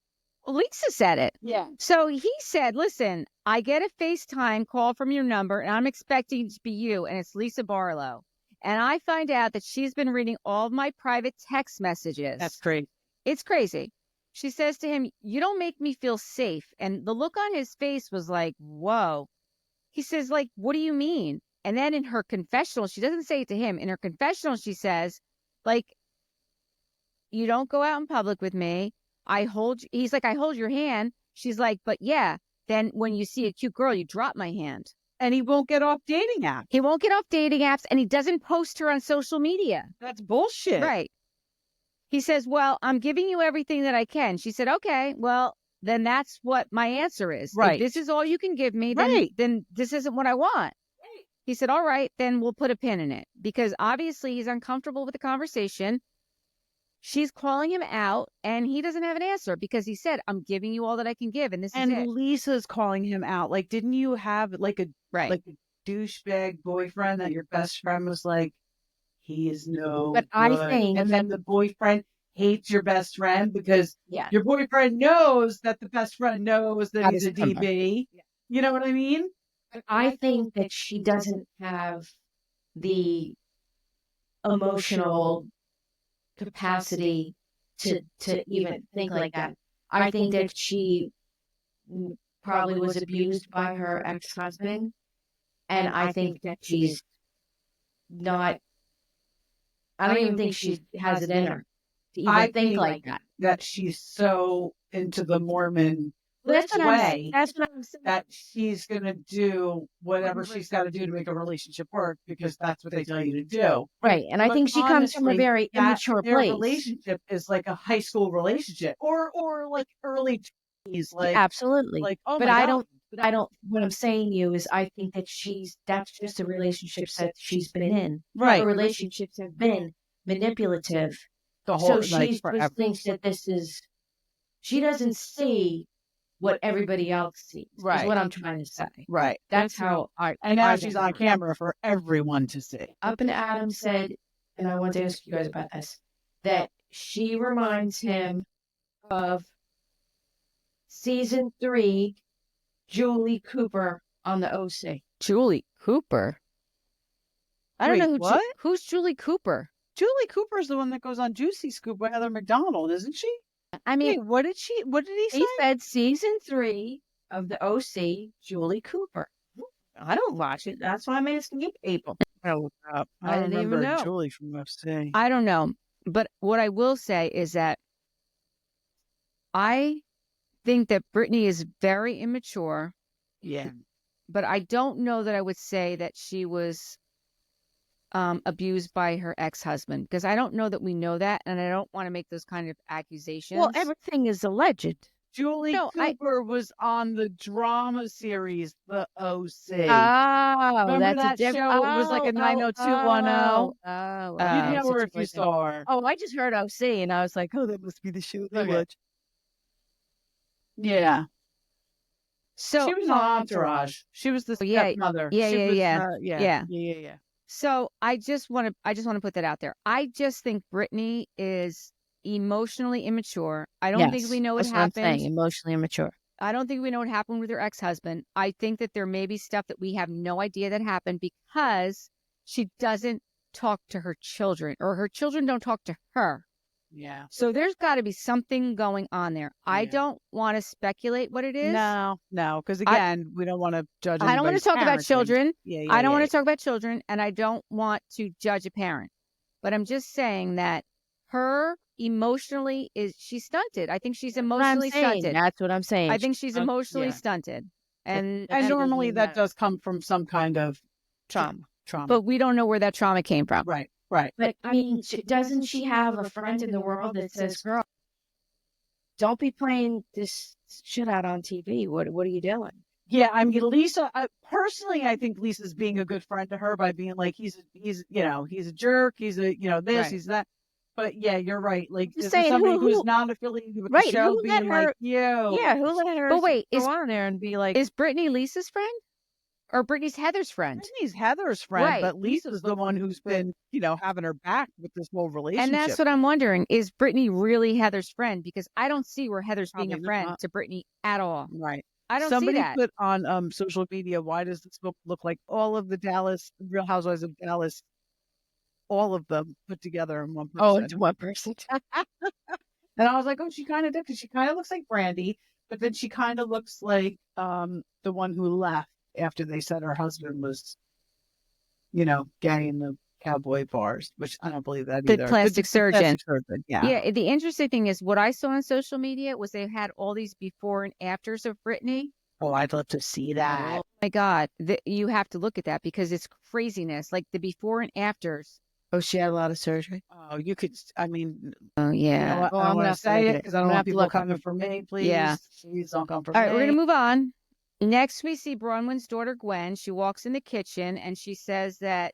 Lisa said it. Yeah. So he said, listen, I get a FaceTime call from your number and I'm expecting it to be you, and it's Lisa Barlow. And I find out that she's been reading all of my private text messages. That's crazy. It's crazy. She says to him, you don't make me feel safe. And the look on his face was like, whoa. He says, like, what do you mean? And then in her confessional, she doesn't say it to him. In her confessional, she says, like, you don't go out in public with me. He's like, I hold your hand. She's like, but yeah, then when you see a cute girl, you drop my hand. And he won't get off dating apps. He won't get off dating apps, and he doesn't post her on social media. That's bullshit. Right. He says, well, I'm giving you everything that I can. She said, okay, well, then that's what my answer is. Right. If this is all you can give me, Right. then this isn't what I want. Right. He said, all right, then we'll put a pin in it. Because obviously he's uncomfortable with the conversation. She's calling him out, and he doesn't have an answer because he said, I'm giving you all that I can give, and this is it. And Lisa's calling him out. Like, didn't you have like a douchebag boyfriend that your best friend was like, he is no But good. I think, and then the boyfriend hates your best friend because yeah, your boyfriend knows that the best friend knows that he's a That is DB. Yeah. You know what I mean? I think that she doesn't have the emotional capacity to even think like that. I think that she probably was abused by her ex-husband, and I think that she's not. I don't even think she has it in her to even think like that. That she's so into the Mormon That's what way that's what I'm saying. that she's going to do whatever she's got to do to make a relationship work because that's what they tell you to do. Right, and I But think she comes from a honestly, very immature their place. relationship is like a high school relationship or like early 20s. Like, Absolutely. like, oh but my I God. don't. What I'm saying to you is, I think that that's just the relationships that she's been in. Right. Her relationships have been manipulative. The whole, So like, she forever. just thinks that she doesn't see what everybody else sees. Right. Is what I'm trying to say. Right. That's how And now I she's think on camera for everyone to see. Up and Adam said and I want to ask you guys about this, that she reminds him of season 3, Julie Cooper on the OC. Julie Cooper. I don't Wait, know what? who's Julie Cooper. Julie Cooper's the one that goes on Juicy Scoop with Heather McDonald, isn't she? I mean, Wait, what did he say? He said season 3 of the OC, Julie Cooper. I don't watch it. That's why I'm asking you people. I looked up. I didn't even remember know. Julie from UFC. I don't know. But what I will say is that I think that Brittany is very immature. Yeah. But I don't know that I would say that she was abused by her ex-husband, because I don't know that we know that, and I don't want to make those kind of accusations. Well, everything is alleged. Julie Cooper was on the drama series, The OC. Oh, Remember that's that show? It was like a 90210. You'd know her if you saw her. Oh, I just heard OC, and I was like, oh, that must be the show. Okay. Yeah. So she was on Entourage. She was the stepmother. Yeah. So I just want to put that out there. I just think Brittany is emotionally immature. I don't think we know what happened. Emotionally immature. I don't think we know what happened with her ex-husband. I think that there may be stuff that we have no idea that happened because she doesn't talk to her children, or her children don't talk to her. Yeah. So there's got to be something going on there. I don't want to speculate what it is. No, because again, we don't want to judge. I don't want to talk about children. I don't want to talk about children, and I don't want to judge a parent. But I'm just saying that her emotionally she's stunted. I think she's emotionally stunted. That's what I'm saying. I think she's emotionally stunted. And normally that does come from some kind of trauma. Trauma. But we don't know where that trauma came from. Right. But I mean, doesn't she have a friend in the world that says, girl, don't be playing this shit out on TV. What are you doing? Yeah, I mean, Lisa, personally, I think Lisa's being a good friend to her by being like, he's a jerk. He's a, this, he's that. But yeah, you're right. Like, this is somebody who's not affiliated with the show being like, yo. Yeah, who let her go on there and be like. Is Brittany Lisa's friend? Or Brittany's Heather's friend? Brittany's Heather's friend, but Lisa's the one who's been, having her back with this whole relationship. And that's what I'm wondering. Is Brittany really Heather's friend? Because I don't see where Heather's being a friend to Brittany at all. Right. I don't see that. Somebody put on social media, why does this look like all of the Real Housewives of Dallas, all of them put together in one person? Oh, it's one person. And I was like, oh, she kind of did, because she kind of looks like Brandy, but then she kind of looks like the one who left after they said her husband was, gay in the cowboy bars, which I don't believe that either. The plastic surgeon. Yeah. Yeah. The interesting thing is what I saw on social media was they had all these before and afters of Brittany. Oh, I'd love to see that. Oh my God. You have to look at that because it's craziness. Like the before and afters. Oh, she had a lot of surgery? Oh, you could, I mean. Oh, yeah. Well, I'm going to say it because I don't want people coming for me, please. Yeah. Please don't come for me. All right, we're going to move on. Next, we see Bronwyn's daughter, Gwen. She walks in the kitchen and she says that,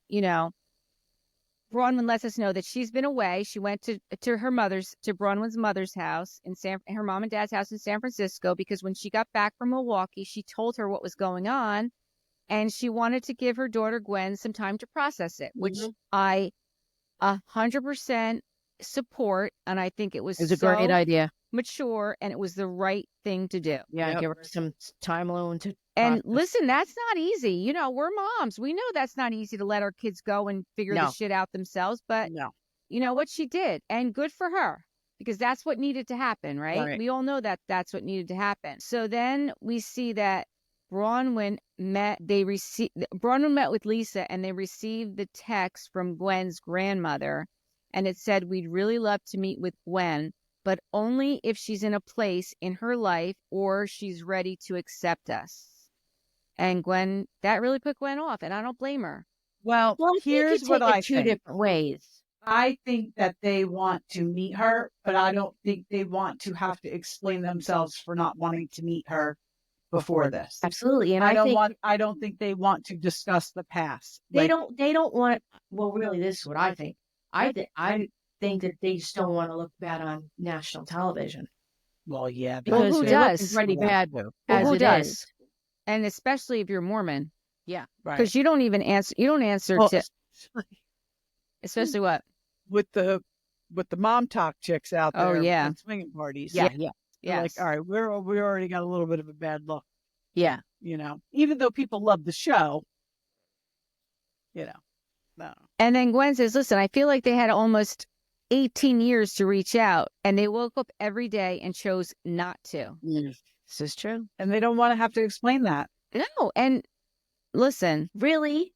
Bronwyn lets us know that she's been away. She went to Bronwyn's mother's house her mom and dad's house in San Francisco, because when she got back from Milwaukee, she told her what was going on, and she wanted to give her daughter, Gwen, some time to process it, which I 100% support. And I think it was a great idea. Mature, and it was the right thing to do. Yeah, give her some time alone to. And listen, that's not easy. We're moms. We know that's not easy to let our kids go and figure the shit out themselves. But you know what, she did, and good for her, because that's what needed to happen, right? We all know that that's what needed to happen. So then we see that Bronwyn met with Lisa, and they received the text from Gwen's grandmother, and it said, "We'd really love to meet with Gwen, but only if she's in a place in her life or she's ready to accept us." And Gwen, that really put Gwen off, and I don't blame her. Well, here's what I think. Two different ways. I think that they want to meet her, but I don't think they want to have to explain themselves for not wanting to meet her before this. Absolutely. And I don't think they want to discuss the past. They don't want, well, really, this is what I think. I think that they just don't want to look bad on national television. Well, yeah. Because who does? Pretty bad. Who does? And especially if you're Mormon. Yeah. Right. Because you don't even answer. You don't answer to. Especially what? with the mom talk chicks out Oh, there yeah. at swinging parties. Yeah. They're Yes. like, all right, we already got a little bit of a bad look, Yeah. even though people love the show, no. And then Gwen says, listen, I feel like they had almost 18 years to reach out, and they woke up every day and chose not to. This is true. And they don't want to have to explain that. No. And listen, Really,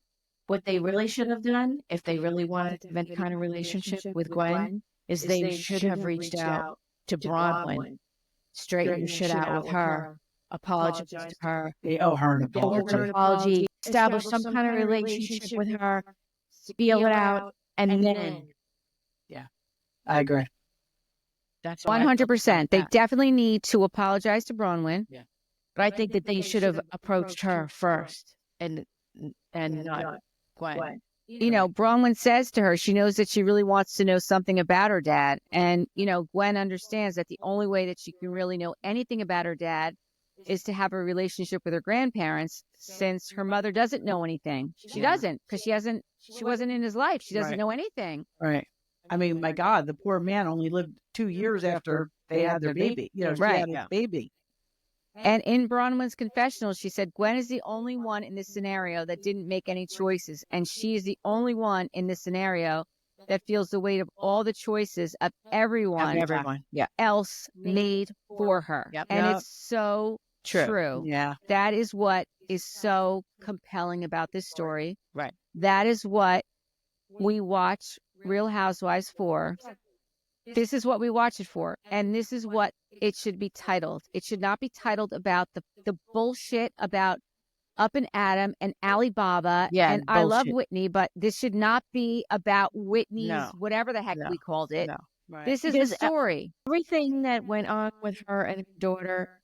what they really should have done, if they really wanted to have any kind of relationship with Gwen, is they should have reached out to Bronwyn, straighten your shit out with her, apologize to her, They owe her an owe her an apology, establish some kind of relationship with her, feel it out, and then I agree. that's how I felt about 100%. They that. definitely need to apologize to Bronwyn. But I think that they should have approached her first and not Gwen. You know, Bronwyn says to her, she knows that she really wants to know something about her dad. And, Gwen understands that the only way that she can really know anything about her dad is to have a relationship with her grandparents, since her mother doesn't know anything. She doesn't, because she wasn't in his life. She doesn't Right. know anything. Right. I mean, my God, the poor man only lived 2 years after they had their baby. She Right. had a baby. And in Bronwyn's confessional, she said, Gwen is the only one in this scenario that didn't make any choices. And she is the only one in this scenario that feels the weight of all the choices of everyone Yeah. else made for her. Yep. And Yep. it's so true. Yeah. That is what is so compelling about this story. Right. That is what we watch Real Housewives for. This is what we watch it for. And this is what it should be titled. It should not be titled about the bullshit about Up and Adam and Alibaba. Yeah, and I love bullshit. Whitney, but this should not be about Whitney's No. whatever the heck No. we called it. No. Right. This is Because, the story. Everything that went on with her and her daughter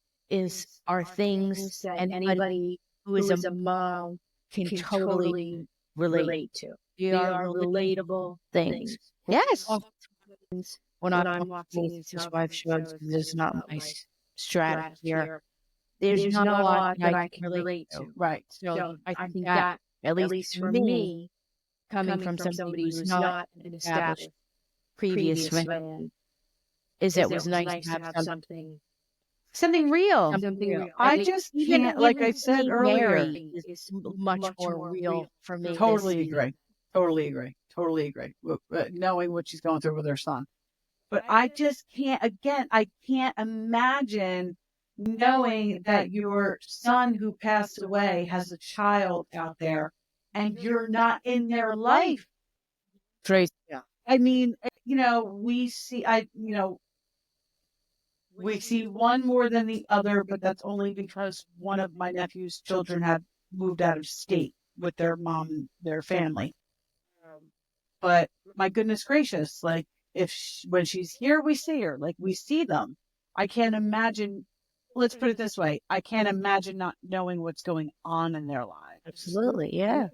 are things that anybody who is a mom can totally relate to. They are relatable things. Yes. When I'm watching these Housewives shows, this is not my strategy here. There's not a lot that I can relate to. Right. So I think that, at least for me, coming from somebody who's not an established previous man, is it was nice to have something Something real. real. I just can't, like I said being earlier. married is much more real for me. Totally agree. Knowing what she's going through with her son. But I just can't, again, I can't imagine knowing that your son who passed away has a child out there and you're not in their life. Trace. I mean, we see, we see one more than the other, but that's only because one of my nephew's children had moved out of state with their mom and their family. But my goodness gracious, like, when she's here, we see her, like we see them. I can't imagine, let's put it this way, I can't imagine not knowing what's going on in their lives. Absolutely, yeah.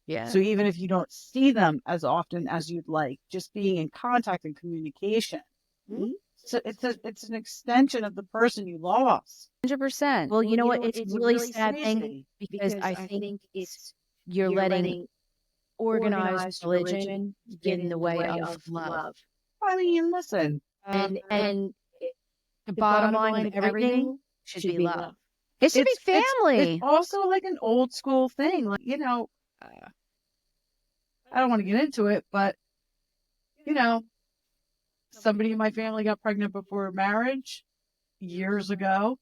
Yeah. So even if you don't see them as often as you'd like, just being in contact and communication. So it's an extension of the person you lost. 100%. Well, you know what? It's a really sad thing crazy. because I think you're letting organized religion get in the way of love. I mean, listen, And the bottom line of everything should be love. It should be family. It's also like an old school thing. Like, I don't want to get into it, but, somebody in my family got pregnant before marriage years ago,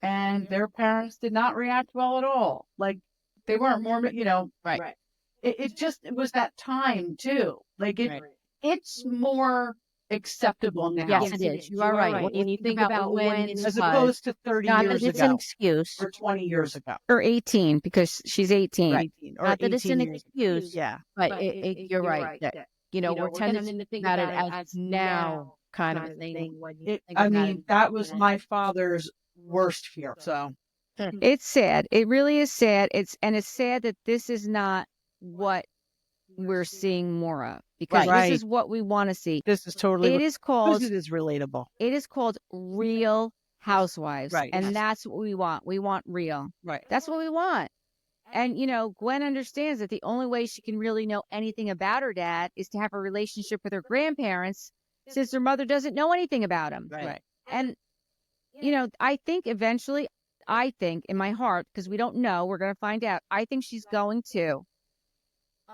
and their parents did not react well at all. Like, they weren't Mormon, Right. It was that time too. Like, it's more acceptable now. Yes, it is. You are right. When you think about when it As was, opposed to 30 not years that it's an ago excuse. or 20 years ago. Or 18, because she's 18. 19 or Not that it's 18 an years ago. excuse, Yeah. but you're right. That, we're tending to think about it as now kind of a thing. That was my father's worst fear. So It's sad. It really is sad. It's sad that this is not what we're seeing more of, because Right. this is what we want to see. this is totally, It is called it is relatable. Real Housewives. Right. And that's what we want. We want real. Right. That's what we want. And, Gwen understands that the only way she can really know anything about her dad is to have a relationship with her grandparents, since her mother doesn't know anything about him. Right. And, I think eventually, in my heart, because we don't know, we're going to find out, I think she's going to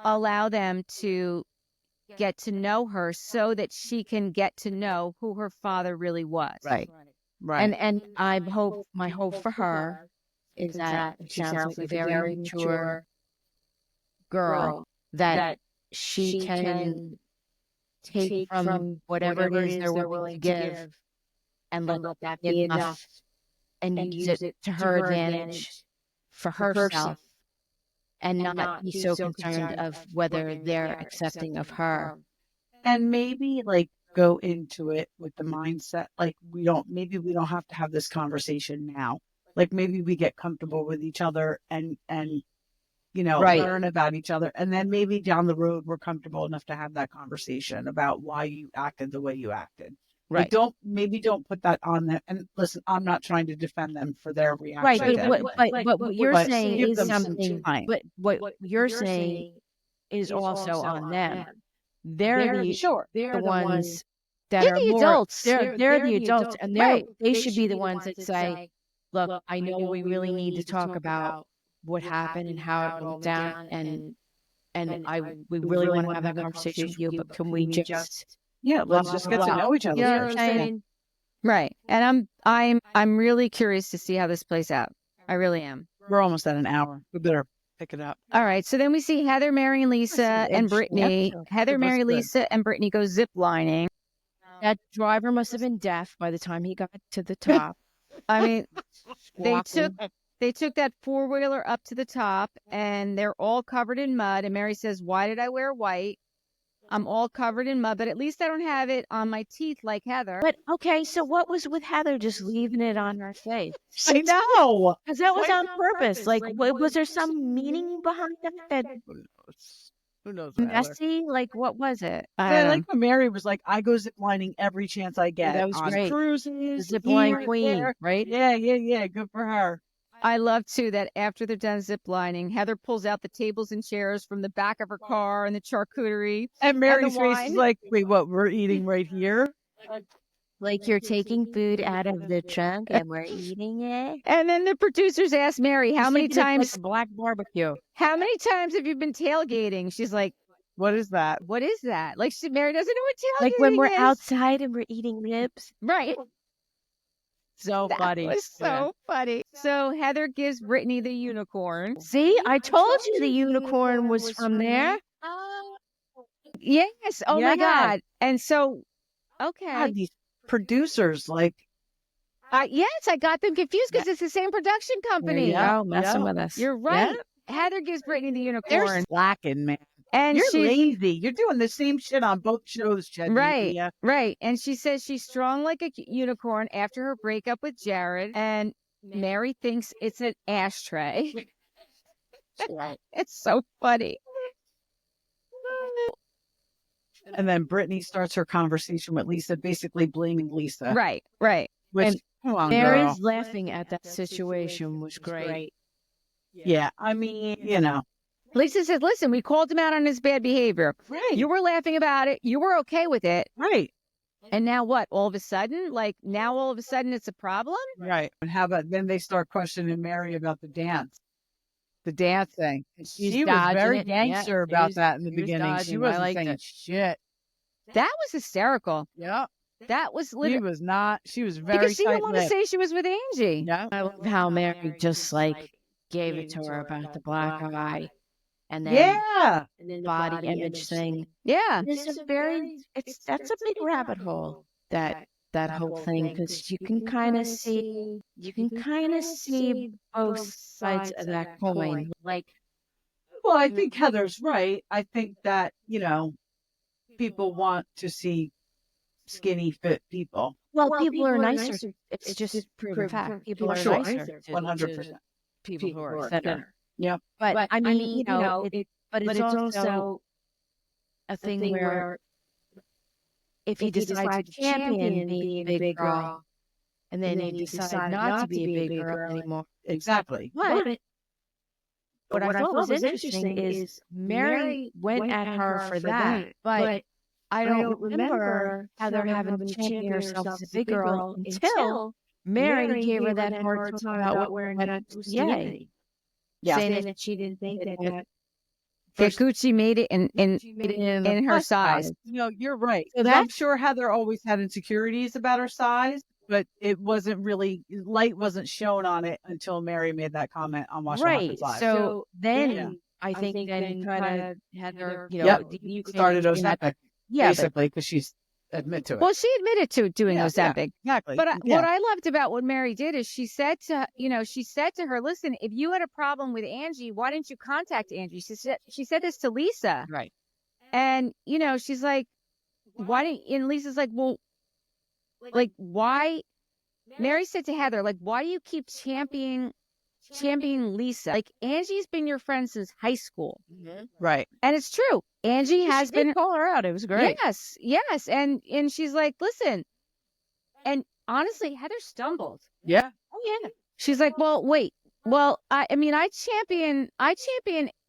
allow them to get to know her so that she can get to know who her father really was. Right. Right. And my hope for her is that she sounds like a very mature girl, that she can take from whatever it is they're willing to give and let that be enough and use it to her advantage for herself, and not be so concerned of whether they're accepting of her. And maybe like go into it with the mindset, like maybe we don't have to have this conversation now. Like maybe we get comfortable with each other and learn about each other. And then maybe down the road, we're comfortable enough to have that conversation about why you acted the way you acted. Right. Like, don't put that on them. And listen, I'm not trying to defend them for their reaction. Right. But what you're saying give is them some something, time. but what you're saying is also on them. They're the ones that They're are the more adults. They're the adults, and Right. they should be the ones that say, "Look, I know we really need to talk about what happened and how it went down, and we really want to have that conversation with you, but can we just let's just get to know each other. You know what first. I'm saying? Right. And I'm really curious to see how this plays out. I really am. We're almost at an hour. We better pick it up. All right. So then we see Heather marrying Lisa and Brittany. Heather marry Lisa and Brittany go zip lining. That driver must have been deaf by the time he got to the top. I mean, they Squawking. took that 4-wheeler up to the top, and they're all covered in mud. And Mary says, "Why did I wear white? I'm all covered in mud, but at least I don't have it on my teeth like Heather." But okay, so what was with Heather just leaving it on her face? I know. Because that was on purpose. Like, was there some meaning behind that? Who knows? Heather? Messy? Like, what was it? I like when Mary was like, "I go zip lining every chance I get." That was on great. Cruises, Zip line here, queen, there. right? Yeah. Good for her. I love too that after they're done zip lining, Heather pulls out the tables and chairs from the back of her car and the charcuterie. And Mary's the face wine. is like, "Wait, what? We're eating right here?" Like you're taking food out of the trunk and we're eating it. And then the producers ask Mary, "How many times? Like black barbecue. How many times have you been tailgating?" She's like, What is that? "What is that?" Like Mary doesn't know what tailgating Like when we're is. outside and we're eating ribs. Right. So funny. That was so funny. So Heather gives Brittany the unicorn. See, I told you the unicorn was from there. Yes. Oh my Yeah. God. And so, okay. God, these producers, like, Yes, I got them confused because it's the same production company. There you go, messing with us. You're right. Heather gives Brittany the unicorn. they're slacking, man. And You're she's lazy. You're doing the same shit on both shows, Chad. right, Media. right. And she says she's strong like a unicorn after her breakup with Jared. And Mary thinks it's an ashtray. It's so funny. And then Brittany starts her conversation with Lisa, basically blaming Lisa. Right, right. Which, And come on, girl. Mary's laughing at that situation was great. Yeah, I mean, Lisa says, "Listen, we called him out on his bad behavior. Right. You were laughing about it. You were okay with it. Right. And now what? All of a sudden? Like, now all of a sudden it's a problem?" Right. And how about then they start questioning Mary about the dance? The dance thing. She was dodging very it. gangster Yeah, about that in the he was beginning. She dodging. I wasn't liked saying it. shit. That was hysterical. Yeah. That was She literally was not. She was very because she didn't want to tight-lipped. say she was with Angie. Yeah. I love how Mary just like gave it to her about the black eye and then Yeah. the body image thing. Yeah. That's a big rabbit hole, that whole thing, because you can kind of see both sides of that coin. Like, Well, I think Heather's right. I think that, people want to see skinny, fit people. well, people are nicer. It's just proven fact. People are Sure. nicer to 100%. people who are thinner. Yep. But I mean, but it's also a thing where if you decide to champion being a big girl, and then you decide not to be a big girl anymore, Exactly. what? what I thought was interesting is Mary went at her for that, but I don't remember Heather having to champion herself as a big girl until Mary gave her that hard time about wearing that bustier. Yeah. Saying that she didn't think that Gucci made it in her size. No, you're right. So 'Cause I'm sure Heather always had insecurities about her size, but it wasn't really, light wasn't shown on it until Mary made that comment on Watch What right. Happens Live. So then Yeah. I think then kind of Heather, you know, Yep. you started in that- Ozempic, yeah, but basically, because she's admit to it. Well, she admitted to doing Ozempic. Exactly. But what I loved about what Mary did is she said to her, listen, if you had a problem with Angie, why didn't you contact Angie? She said this to Lisa. right. And, she's like, why didn't, and Lisa's like, well, like, why? Mary said to Heather, like, why do you keep championing Lisa? Like, Angie's been your friend since high school. Right. And it's true. Angie has been. Call her out. It was great. Yes. And she's like, listen. And honestly, Heather stumbled. Yeah. Oh yeah. She's like, well, wait. Well, I champion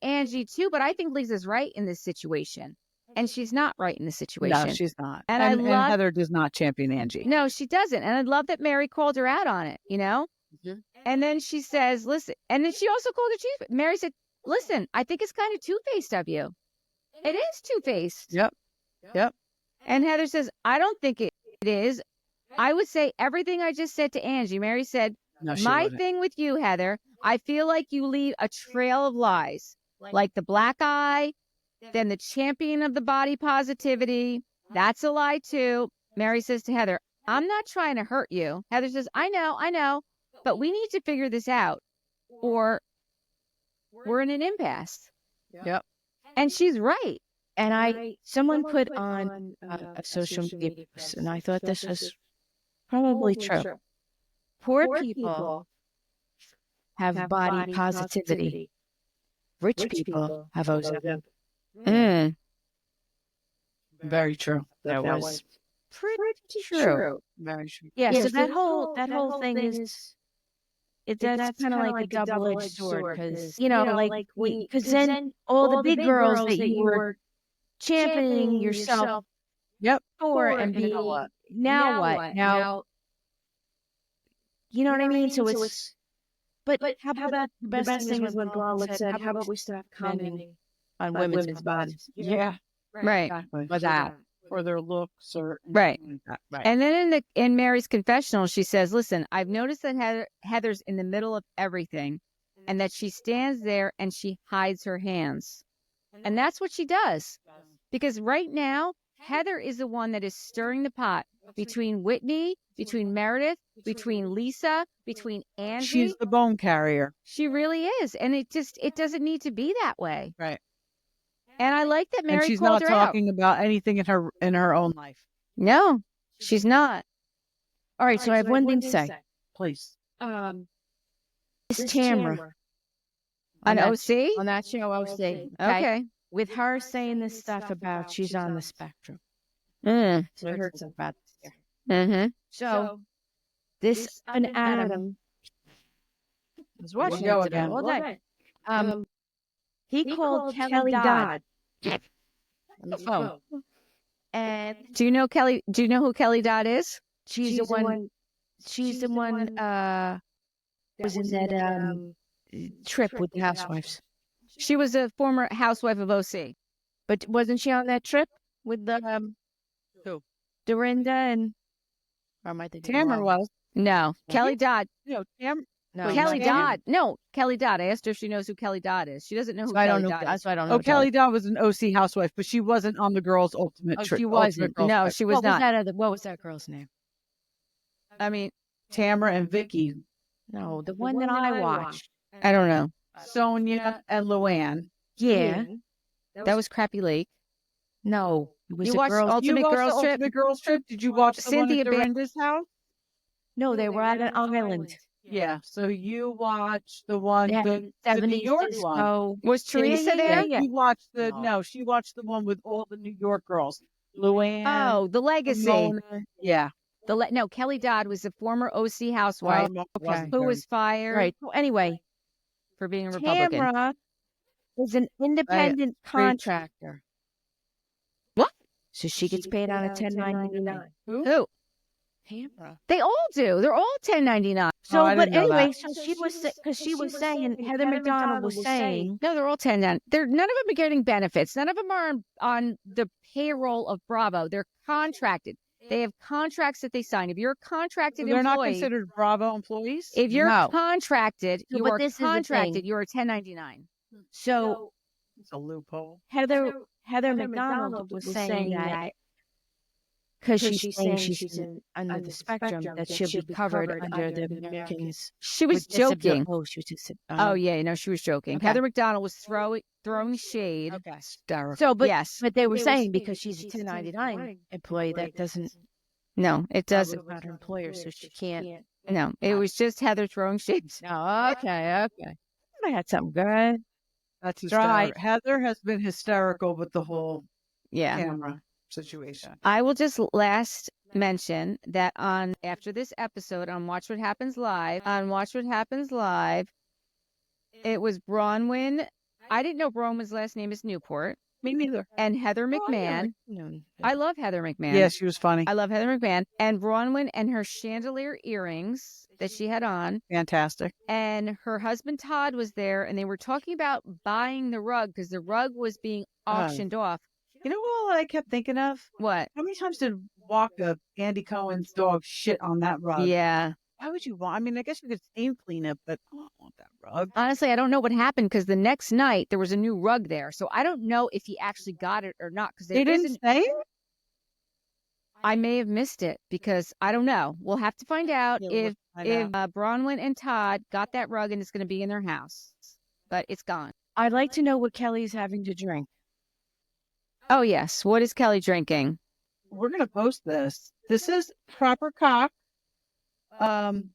Angie too, but I think Lisa's right in this situation. And she's not right in this situation. No, she's not. And and Heather does not champion Angie. No, she doesn't. And I love that Mary called her out on it, Mm-hmm. And then she says, listen, and then she also called her cheese. Mary said, listen, I think it's kind of two-faced of you. It is two-faced. Yep. And Heather says, I don't think it is. I would say everything I just said to Angie. Mary said, No, she my wouldn't. thing with you, Heather, I feel like you leave a trail of lies, like the black eye, then the champion of the body positivity. That's a lie too. Mary says to Heather, I'm not trying to hurt you. Heather says, I know, but we need to figure this out or we're in an impasse. Yep. And she's right. And someone put on a social media post, and I thought this was probably true. Poor people have body positivity. Rich people have Ozempic. Mm. Very true. That was pretty true. Very true. Yeah, so that whole thing is that's kind of like a double-edged sword because because then all the big girls that you were championing yourself Yep. for and being now what? Now you know what I mean? So it's but how about the best thing is when Bronwyn said, "How about we stop commenting on women's bodies?" Yeah. Right. Exactly. For that. For their looks or Right. anything like that. Right. And then in Mary's confessional, she says, listen, I've noticed that Heather's in the middle of everything and that she stands there and she hides her hands. And that's what she does. Because right now, Heather is the one that is stirring the pot between Whitney, between Meredith, between Lisa, between Angie. She's the bone carrier. She really is. And it doesn't need to be that way. Right. And I like that Mary And she's called not her out. talking about anything in her own life. No, she's not. All right, so I have one thing to say. Please. This Tamara An OC? on that show, OC. Okay. With her saying this stuff about she's on the spectrum. Mm. So I heard something about this. Mm-hmm. So this an Adam was watching Go it today again. all day. He called Kelly Dodd on the phone. And Do you know who Kelly Dodd is? she's the one was in that trip with the Housewives. She was a former housewife of OC. But wasn't she on that trip with the Who? Dorinda and or am I thinking Tamara wrong? was. No, Kelly Dodd. No, No, Kelly not Dodd. No, Kelly Dodd. I asked her if she knows who Kelly Dodd is. She doesn't know who So I don't Kelly know. Dodd That's is. why I don't know. Oh, Kelly Dodd was an OC housewife, but she wasn't on the girls' ultimate Oh, trip. she wasn't. No, she was What not. what was that girl's name? I mean, Tamara and Vicky, No, the one that I watched. I don't know. Sonia and Luann. Yeah. That was Crappy Lake. No, it was You a watched girl. Ultimate You watched Girls the Trip? Ultimate Girls Trip? Did you watch the Cynthia one at Dorinda's house? No, they were at an island. Yeah. So you watched the one, They had the New 70s York one. disco. Was Teresa there? yeah. You watched No. no, she watched the one with all the New York girls. Luann. Oh, The Legacy. Mona. Yeah. No, Kelly Dodd was a former OC housewife Okay. who was fired Right. So anyway, for being a Republican. Tamara is an independent contractor. What? So she gets paid on a 1099. Who? Tamra. They all do. They're all 1099. So, I but didn't know anyway, that. so she was because she was saying Heather McDonald was saying No, they're all 1099. None of them are getting benefits. None of them are on the payroll of Bravo. They're contracted. They have contracts that they sign. If you're a contracted They're not employee, considered Bravo employees? if you're No. contracted, So, you but are this is the thing. contracted. You're a 1099. So It's a loophole. Heather McDonald was saying that because she's saying she's under the spectrum that she'll be covered under the Americans. She was with disability. joking. Oh, she was just. Oh yeah, no, she was joking. Okay. Heather McDonald was throwing shade. Okay. Hysterical. So, but Yes. but they were saying because she's a 1099 employee that doesn't. No, it doesn't. It's not her employer, so she can't. No, it was just Heather throwing shade. No, okay. I had something good. That's Dry. hysterical. Heather has been hysterical with the whole Yeah. camera situation. I will just last mention that after this episode on Watch What Happens Live, it was Bronwyn. I didn't know Bronwyn's last name is Newport. Me neither. And Heather McMahon. I love Heather McMahon. Yeah, she was funny. I love Heather McMahon. And Bronwyn and her chandelier earrings that she had on. Fantastic. And her husband Todd was there, and they were talking about buying the rug because the rug was being auctioned off. You know what I kept thinking of? What? How many times did Walker, Andy Cohen's dog, shit on that rug? Yeah. Why would you want? I mean, I guess you could steam clean it, but I don't want that rug. Honestly, I don't know what happened because the next night there was a new rug there. So I don't know if he actually got it or not. Because They didn't say it? I may have missed it because I don't know. We'll have to find out if Bronwyn and Todd got that rug and it's going to be in their house. But it's gone. I'd like to know what Kelly's having to drink. Oh, yes. What is Kelly drinking? We're going to post this. This is Proper Cock.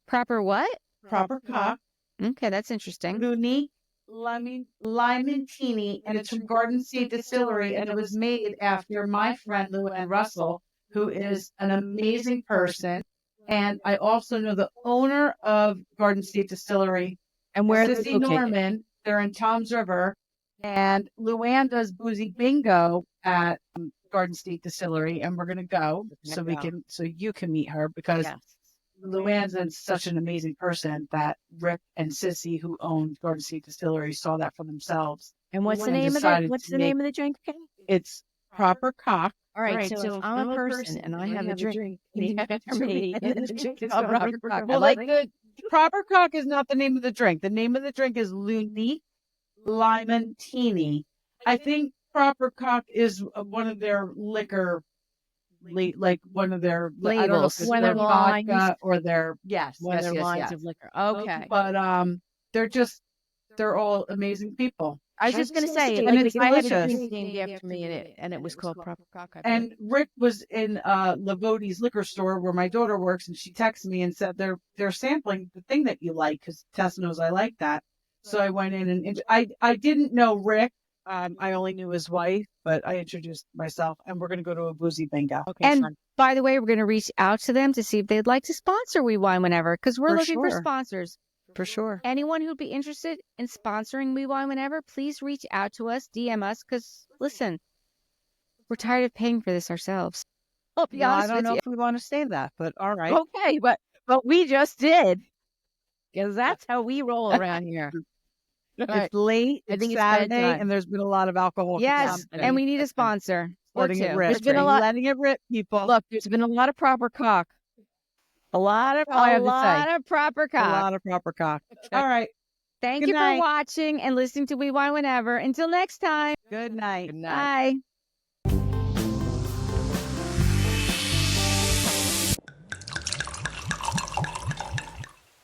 Proper what? Proper Cock. Okay, that's interesting. Unique Limentini, and it's from Garden State Distillery, and it was made after my friend Luann Russell, who is an amazing person. And I also know the owner of Garden State Distillery. And where is Sissy Norman. They're in Toms River. And Luann does boozy bingo at Garden State Distillery, and we're gonna go so you can meet her because Luann's such an amazing person that Rick and Sissy, who owned Garden State Distillery, saw that for themselves. And what's the name of the name of the drink again? It's Proper Cock. All right, so if I'm a person and I have a drink, and the drink is called Proper Cock. Well, the Proper Cock is not the name of the drink. The name of the drink is Unique Limentini. I think Proper Cock is one of their liquor, like one of their labels, one of their vodka or their one of their lines of liquor. Okay, but they're all amazing people. I was just gonna say, and it's I had a delicious. drink named after me, and it was called Proper Cock. And Rick was in Lavodi's liquor store where my daughter works, and she texted me and said they're sampling the thing that you like because Tess knows I like that. So I went in and I didn't know Rick. I only knew his wife, but I introduced myself, and we're going to go to a boozy bingo. Okay, and by the way, we're going to reach out to them to see if they'd like to sponsor We Wine Whenever because we're looking for sponsors. For sure. Anyone who'd be interested in sponsoring We Wine Whenever, please reach out to us, DM us, because listen, we're tired of paying for this ourselves. I'll be honest I don't with know you. if we want to say that, but all right. Okay, but we just did because that's how we roll around here. It's late. I think it's it's Saturday, bedtime. and there's been a lot of alcohol. Yes, and we need a sponsor. Letting it rip. There's been a lot. Letting it rip, people. Look, there's been a lot of Proper Cock. A lot of Proper Cock. A lot of Proper Cock. All right. Thank Good you night. for watching and listening to We Wine Whenever. Until next time. Good night. Bye.